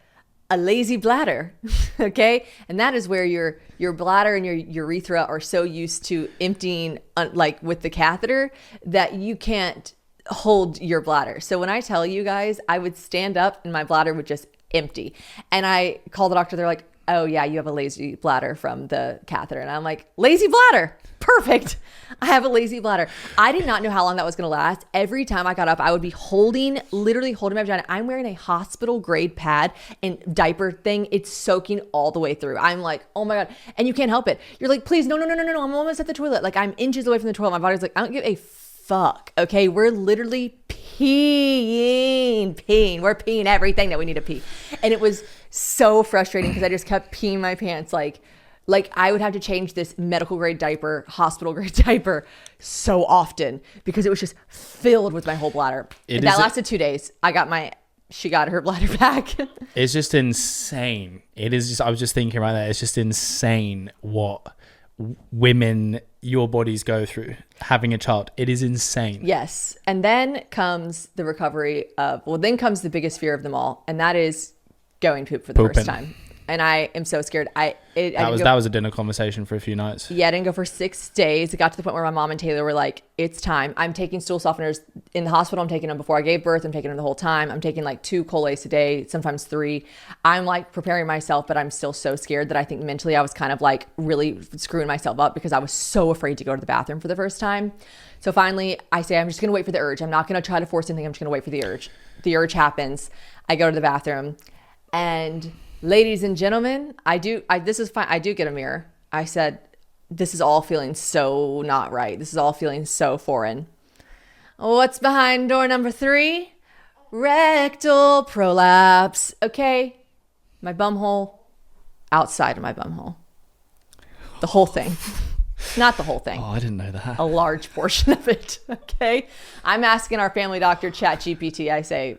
a lazy bladder. Okay, and that is where your bladder and your urethra are so used to emptying, like with the catheter, that you can't hold your bladder. So when I tell you guys, I would stand up and my bladder would just empty. And I called the doctor. They're like, oh yeah, you have a lazy bladder from the catheter. And I'm like, lazy bladder. Perfect. I have a lazy bladder. I did not know how long that was going to last. Every time I got up, I would be literally holding my vagina. I'm wearing a hospital grade pad and diaper thing. It's soaking all the way through. I'm like, oh my God. And you can't help it. You're like, please, no. I'm almost at the toilet. Like I'm inches away from the toilet. My body's like, I don't give a fuck. Okay. We're literally peeing. We're peeing everything that we need to pee. And it was so frustrating because I just kept peeing my pants. Like I would have to change this medical grade diaper, hospital grade diaper so often because it was just filled with my whole bladder. That lasted 2 days. She got her bladder back. It's just insane. It is just, I was just thinking about that. It's just insane what women, your bodies go through having a child. It is insane. Yes. And then comes the recovery then comes the biggest fear of them all. And that is going poop for the first time. And I am so scared. That was a dinner conversation for a few nights. Yeah, I didn't go for 6 days. It got to the point where my mom and Taylor were like, it's time. I'm taking stool softeners in the hospital. I'm taking them before I gave birth. I'm taking them the whole time. I'm taking like 2 Colace a day, sometimes 3. I'm like preparing myself, but I'm still so scared that I think mentally I was kind of like really screwing myself up because I was so afraid to go to the bathroom for the first time. So finally I say, I'm just going to wait for the urge. I'm not going to try to force anything. I'm just going to wait for the urge. The urge happens. I go to the bathroom and... ladies and gentlemen, this is fine. I do get a mirror. I said, this is all feeling so not right. This is all feeling so foreign. What's behind door number 3? Rectal prolapse. Okay. My bumhole, outside of my bumhole. The whole thing. Not the whole thing. Oh, I didn't know that. A large portion of it. Okay. I'm asking our family doctor, ChatGPT. I say,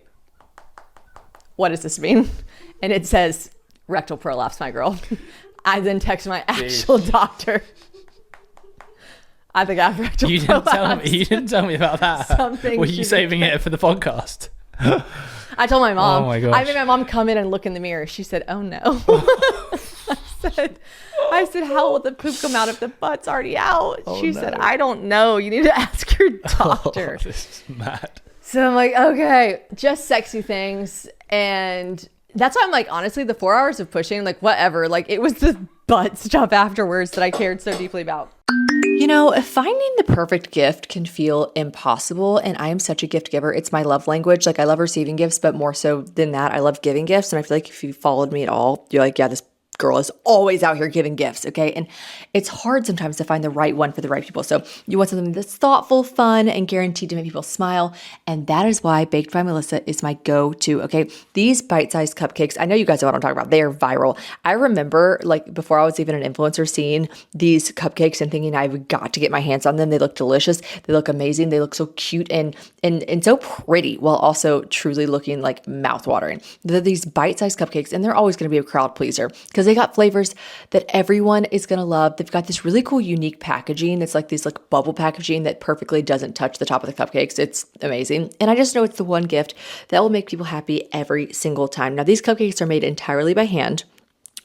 what does this mean? And it says rectal prolapse, my girl. I then text my actual doctor. I think I have rectal prolapse. You didn't tell me about that. Were you saving it for the podcast? I told my mom. Oh my gosh. I made my mom come in and look in the mirror. She said, oh no. I said, how will the poop come out if the butt's already out? She said, I don't know. You need to ask your doctor. Oh, this is mad. So I'm like, okay, just sexy things. And that's why I'm like, honestly, the 4 hours of pushing, like whatever, like it was the butt stuff afterwards that I cared so deeply about. You know, finding the perfect gift can feel impossible, and I am such a gift giver. It's my love language. Like I love receiving gifts, but more so than that, I love giving gifts. And I feel like if you followed me at all, you're like, yeah, this girl is always out here giving gifts, okay? And it's hard sometimes to find the right one for the right people. So you want something that's thoughtful, fun, and guaranteed to make people smile. And that is why Baked by Melissa is my go-to, okay? These bite-sized cupcakes, I know you guys know what I'm talking about. They are viral. I remember, like, before I was even an influencer, seeing these cupcakes and thinking I've got to get my hands on them. They look delicious. They look amazing. They look so cute and so pretty, while also truly looking like mouth-watering. They're these bite-sized cupcakes, and they're always going to be a crowd pleaser because they got flavors that everyone is going to love. They've got this really cool, unique packaging. It's like this like bubble packaging that perfectly doesn't touch the top of the cupcakes. It's amazing. And I just know it's the one gift that will make people happy every single time. Now, these cupcakes are made entirely by hand.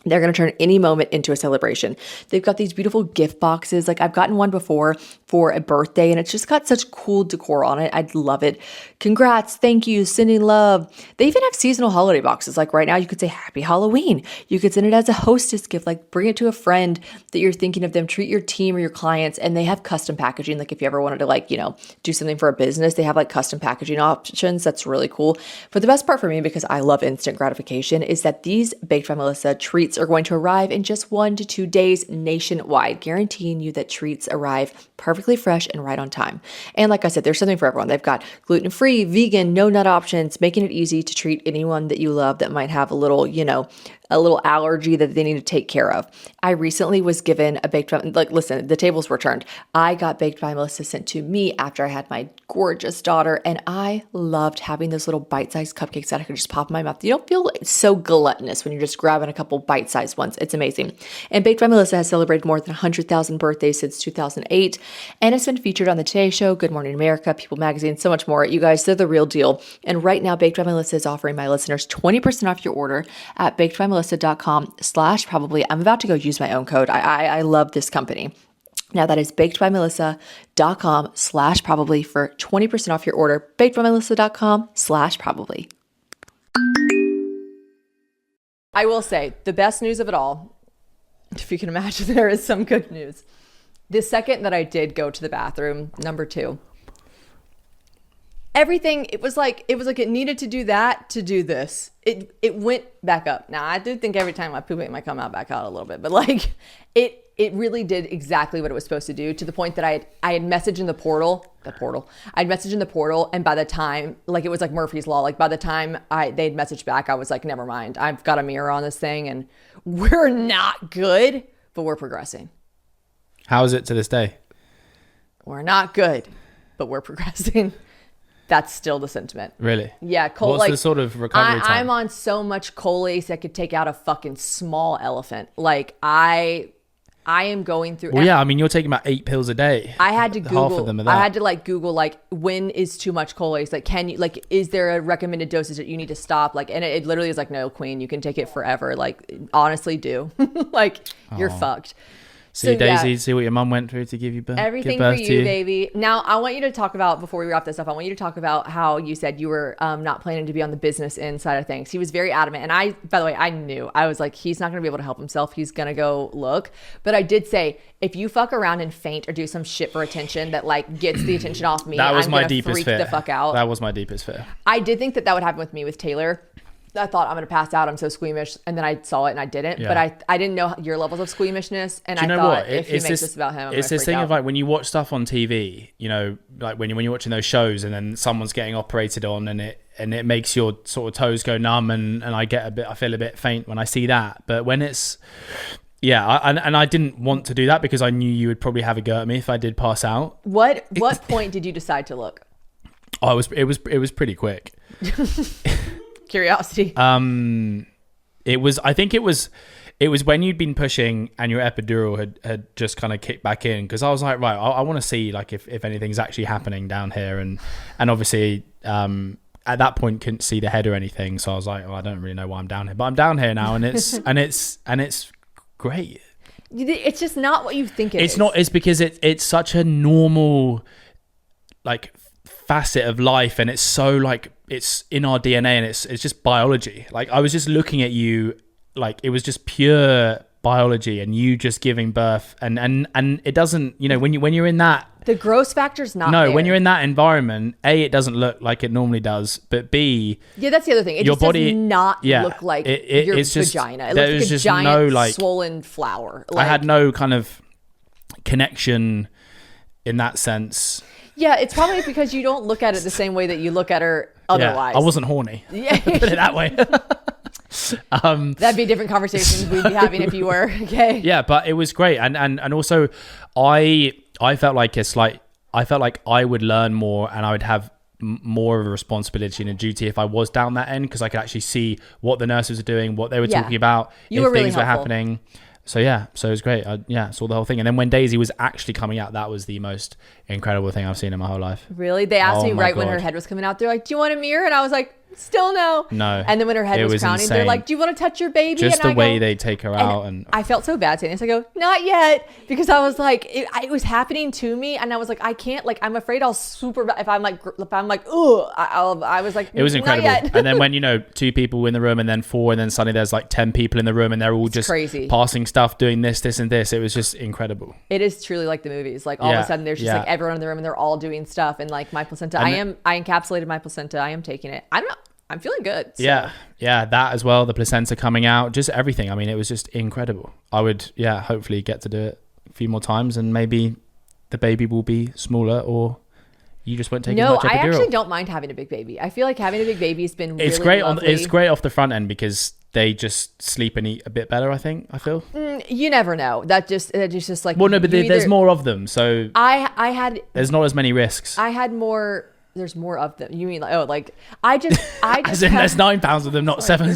They're going to turn any moment into a celebration. They've got these beautiful gift boxes. Like I've gotten one before for a birthday and it's just got such cool decor on it. I love it. Congrats. Thank you. Sending love. They even have seasonal holiday boxes. Like right now you could say Happy Halloween. You could send it as a hostess gift, like bring it to a friend that you're thinking of them, treat your team or your clients. And they have custom packaging. Like if you ever wanted to like, you know, do something for a business, they have like custom packaging options. That's really cool. But the best part for me, because I love instant gratification, is that these Baked by Melissa treats are going to arrive in just 1 to 2 days nationwide, guaranteeing you that treats arrive perfectly fresh and right on time. And like I said, there's something for everyone. They've got gluten-free, vegan, no nut options, making it easy to treat anyone that you love that might have a little, you know, a little allergy that they need to take care of. I recently was given a baked by, like, listen, the tables were turned. I got baked by Melissa sent to me after I had my gorgeous daughter, and I loved having those little bite-sized cupcakes that I could just pop in my mouth. You don't feel so gluttonous when you're just grabbing a couple bite-sized ones. It's amazing. And Baked by Melissa has celebrated more than 100,000 birthdays since 2008, and it's been featured on the Today Show, Good Morning America, People Magazine, so much more. You guys, they're the real deal. And right now, Baked by Melissa is offering my listeners 20% off your order at bakedbymelissa.com/probably. I'm about to go use my own code. I love this company. Now that is bakedbymelissa.com/probably for 20% off your order. bakedbymelissa.com/probably. I will say the best news of it all, if you can imagine, there is some good news. The second that I did go to the bathroom, number 2, everything, it was like it needed to do that to do this. It went back up. Now, I do think every time I poop, it might come out back out a little bit, but like it really did exactly what it was supposed to do, to the point that I had messaged in the portal. I'd messaged in the portal, and by the time, like, it was like Murphy's Law. Like, by the time they'd messaged back, I was like, never mind. I've got a mirror on this thing, and we're not good, but we're progressing. How is it to this day? We're not good, but we're progressing. That's still the sentiment. Really? Yeah. What's the sort of recovery time? I'm on so much Colace that could take out a fucking small elephant. Like, I am going through. Well, yeah, I mean, you're taking about 8 pills a day. I had to Google. Half of them are that. I had to Google when is too much Colace? Like, can you, is there a recommended dosage that you need to stop? Like, and it literally is like, no, queen, you can take it forever. Like, honestly, do. You're fucked. See, Daisy, see what your mum went through to give you birth. Everything for you, baby. Now, I want you to talk about, before we wrap this up, I want you to talk about how you said you were not planning to be on the business end side of things. He was very adamant. And by the way, I knew. I was like, he's not going to be able to help himself. He's going to go look. But I did say, if you fuck around and faint or do some shit for attention that gets the attention off me, that was I'm my gonna deepest freak fear. The fuck out. That was my deepest fear. I did think that would happen with me with Taylor. I thought, I'm going to pass out. I'm so squeamish. And then I saw it and I didn't. Yeah. But I didn't know your levels of squeamishness. And I thought, if he makes this about him, I'm it's this thing of when you watch stuff on TV, like when you're watching those shows and then someone's getting operated on and it makes your sort of toes go numb and I feel a bit faint when I see that. But when it's, I didn't want to do that because I knew you would probably have a go at me if I did pass out. What point did you decide to look? Oh, it was pretty quick. Curiosity. It was when you'd been pushing and your epidural had just kind of kicked back in, because I was like, right, I want to see if anything's actually happening down here, and obviously at that point couldn't see the head or anything, so I was like, I don't really know why I'm down here, but I'm down here now, and it's it's great. It's just not what you think it is. It's not. It's because it's such a normal facet of life, and it's so it's in our DNA, and it's just biology. I was just looking at you, it was just pure biology, and you just giving birth, and it doesn't, when you're in that, the gross factor's not there. When you're in that environment, A, it doesn't look like it normally does, but B, that's the other thing, your body does not look like your it's just, vagina. It looks like a giant swollen flower. I had no kind of connection in that sense. Yeah, it's probably because you don't look at it the same way that you look at her otherwise. Yeah, I wasn't horny. Yeah. Put it that way. That'd be a different conversation we'd be having if you were. Okay. Yeah, but it was great. And also I felt like I felt like I would learn more and I would have more of a responsibility and a duty if I was down that end, because I could actually see what the nurses were doing, what they were talking about, if were things really were happening. So it was great. I saw the whole thing. And then when Daisy was actually coming out, that was the most incredible thing I've seen in my whole life. Really? They asked me right when her head was coming out, they're like, do you want a mirror? And I was like, still no. And then when her head was crowning, insane. They're like, do you want to touch your baby? Just the way they take her out. And I felt so bad saying this. I go, not yet. Because I was like, it was happening to me. And I was like, I can't, I'm afraid I'll if I'm like, ugh, I was like, it was incredible. And then when, 2 people in the room and then 4, and then suddenly there's 10 people in the room and they're all just crazy, passing stuff, doing this and this. It was just incredible. It is truly like the movies. All of a sudden there's just everyone in the room and they're all doing stuff. And my placenta, I encapsulated my placenta. I am taking it. I don't know. I'm feeling good. So. Yeah, that as well. The placenta coming out, just everything. I mean, it was just incredible. I would, hopefully get to do it a few more times, and maybe the baby will be smaller, or you just won't take as much epidural. I actually don't mind having a big baby. I feel like having a big baby has been really great. lovely. It's great off the front end because they just sleep and eat a bit better, I feel. You never know. That just like, well, no, but there's more of them. So there's not as many risks. There's more of them. You mean like, I just as in there's 9 pounds of them, not 7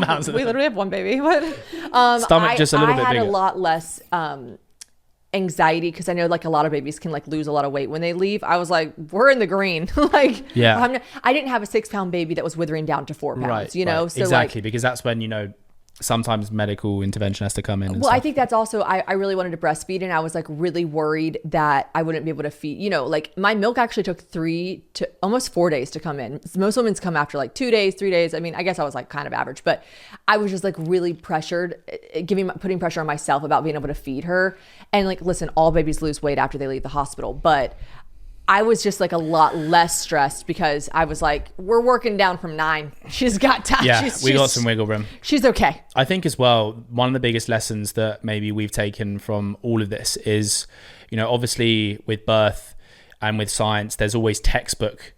pounds of them. We literally have one baby. But, stomach just a little bit bigger. I had a lot less anxiety because I know like a lot of babies can like lose a lot of weight when they leave. I was like, we're in the green. Like, yeah, I didn't have a 6-pound baby that was withering down to 4 pounds. Right, you know, right. So exactly, like, because that's when sometimes medical intervention has to come in. I think that's also, I really wanted to breastfeed, and I was like really worried that I wouldn't be able to feed, like my milk actually took 3 to almost 4 days to come in. Most women's come after like 2 days, 3 days. I mean, I guess I was like kind of average, but I was just like really pressured, putting pressure on myself about being able to feed her. And like, listen, all babies lose weight after they leave the hospital, but I was just like a lot less stressed because I was like, we're working down from 9. She's got time. Yeah, we got some wiggle room. She's okay. I think as well, one of the biggest lessons that maybe we've taken from all of this is, obviously with birth and with science, there's always textbook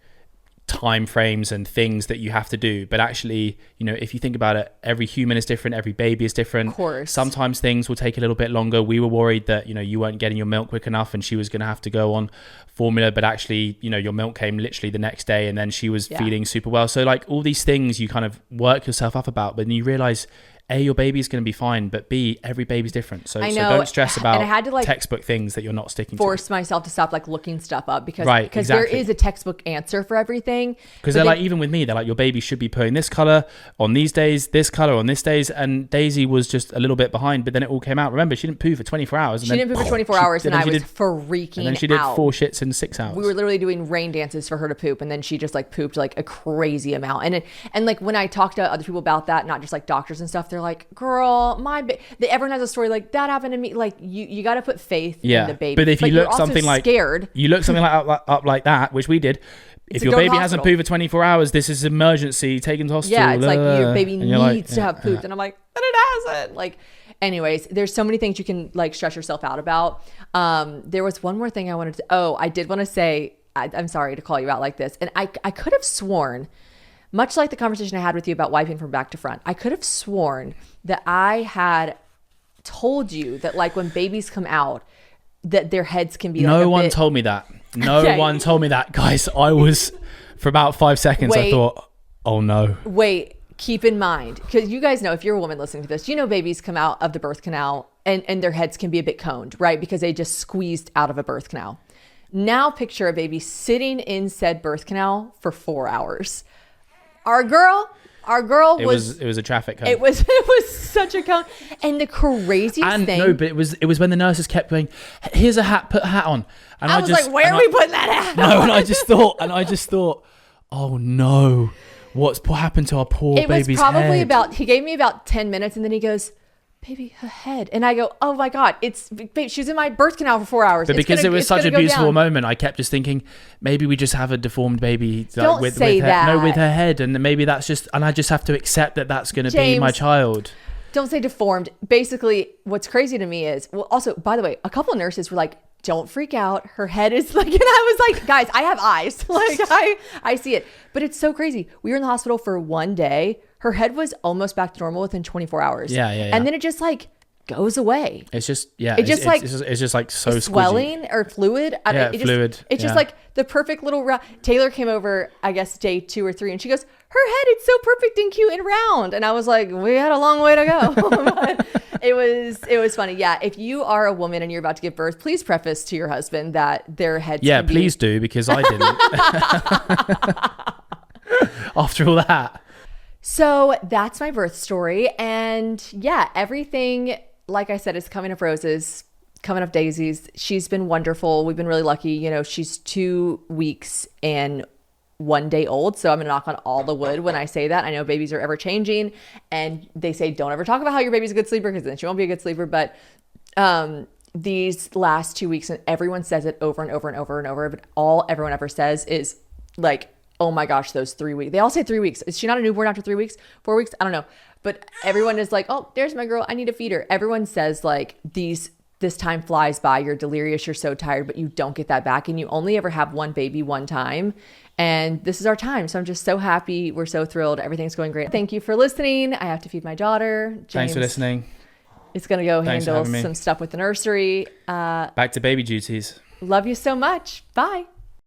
time frames and things that you have to do. But actually, if you think about it, every human is different. Every baby is different. Of course. Sometimes things will take a little bit longer. We were worried that, you weren't getting your milk quick enough and she was going to have to go on formula, but actually, your milk came literally the next day and then she was feeding super well. So like all these things you kind of work yourself up about, but then you realize A, your baby's going to be fine, but B, every baby's different. So don't stress about I had to, like, textbook things that you're not sticking force myself to stop like looking stuff up because exactly. There is a textbook answer for everything. Because they're like, even with me, they're like, your baby should be putting this color on these days, this color on this days. And Daisy was just a little bit behind, but then it all came out. Remember, she didn't poo for 24 hours. She didn't poo for 24 hours and I was freaking out. And then she did 4 shits in 6 hours. We were literally doing rain dances for her to poop. And then she just like pooped like a crazy amount. And like when I talk to other people about that, not just like doctors and stuff, they're like, girl, everyone has a story like that happened to me. Like you got to put faith in the baby. But if you look something like scared, you look something like up like that, which we did. If your baby hasn't pooped for 24 hours, this is emergency, taken to hospital. Yeah, it's like your baby needs to have pooped, and I'm like, but it hasn't. Like, anyways, there's so many things you can like stress yourself out about. There was one more thing I wanted to. I did want to say. I'm sorry to call you out like this, and I could have sworn. Much like the conversation I had with you about wiping from back to front, I could have sworn that I had told you that like when babies come out, that their heads can be like No one told me that. No one told me that, guys. I was, for about 5 seconds, I thought, oh no. Wait, keep in mind, because you guys know, if you're a woman listening to this, babies come out of the birth canal and their heads can be a bit coned, right? Because they just squeezed out of a birth canal. Now picture a baby sitting in said birth canal for 4 hours. Our girl was it was a traffic cone. It was such a cone. And the craziest thing. No, but it was when the nurses kept going, here's a hat, put a hat on. And I was like, where are we putting that hat on? No, and I just thought, oh no, what happened to our poor baby's head? It was probably he gave me about 10 minutes and then he goes, baby, her head. And I go, oh my God, she was in my birth canal for 4 hours. But because it was such a beautiful moment, I kept just thinking, maybe we just have a deformed baby with her head. And maybe that's just, and I just have to accept that that's going to be my child. Don't say deformed. Basically, what's crazy to me is, well, also, by the way, a couple of nurses were like, don't freak out. Her head is like, and I was like, guys, I have eyes. Like I see it. But it's so crazy. We were in the hospital for 1 day. Her head was almost back to normal within 24 hours. Yeah. And then it just like goes away. It's just, it's just like so swelling squishy. or fluid. Fluid. It's just like the perfect little Taylor came over, I guess day 2 or 3, and she goes, her head, it's so perfect and cute and round. And I was like, we had a long way to go. But it was funny. Yeah. If you are a woman and you're about to give birth, please preface to your husband that their heads. Yeah, please do, because I didn't. After all that. So that's my birth story. And yeah, everything, like I said, is coming up roses, coming up daisies. She's been wonderful. We've been really lucky. She's 2 weeks and 1 day old. So I'm going to knock on all the wood when I say that. I know babies are ever changing and they say, don't ever talk about how your baby's a good sleeper because then she won't be a good sleeper. But these last 2 weeks, and everyone says it over and over and over and over, but all everyone ever says is like, oh my gosh, those 3 weeks. They all say 3 weeks. Is she not a newborn after 3 weeks? 4 weeks? I don't know. But everyone is like, oh, there's my girl. I need to feed her. Everyone says like this this time flies by. You're delirious. You're so tired, but you don't get that back. And you only ever have one baby one time. And this is our time. So I'm just so happy. We're so thrilled. Everything's going great. Thank you for listening. I have to feed my daughter. James, thanks for listening. It's going to go handle some stuff with the nursery. Back to baby duties. Love you so much. Bye.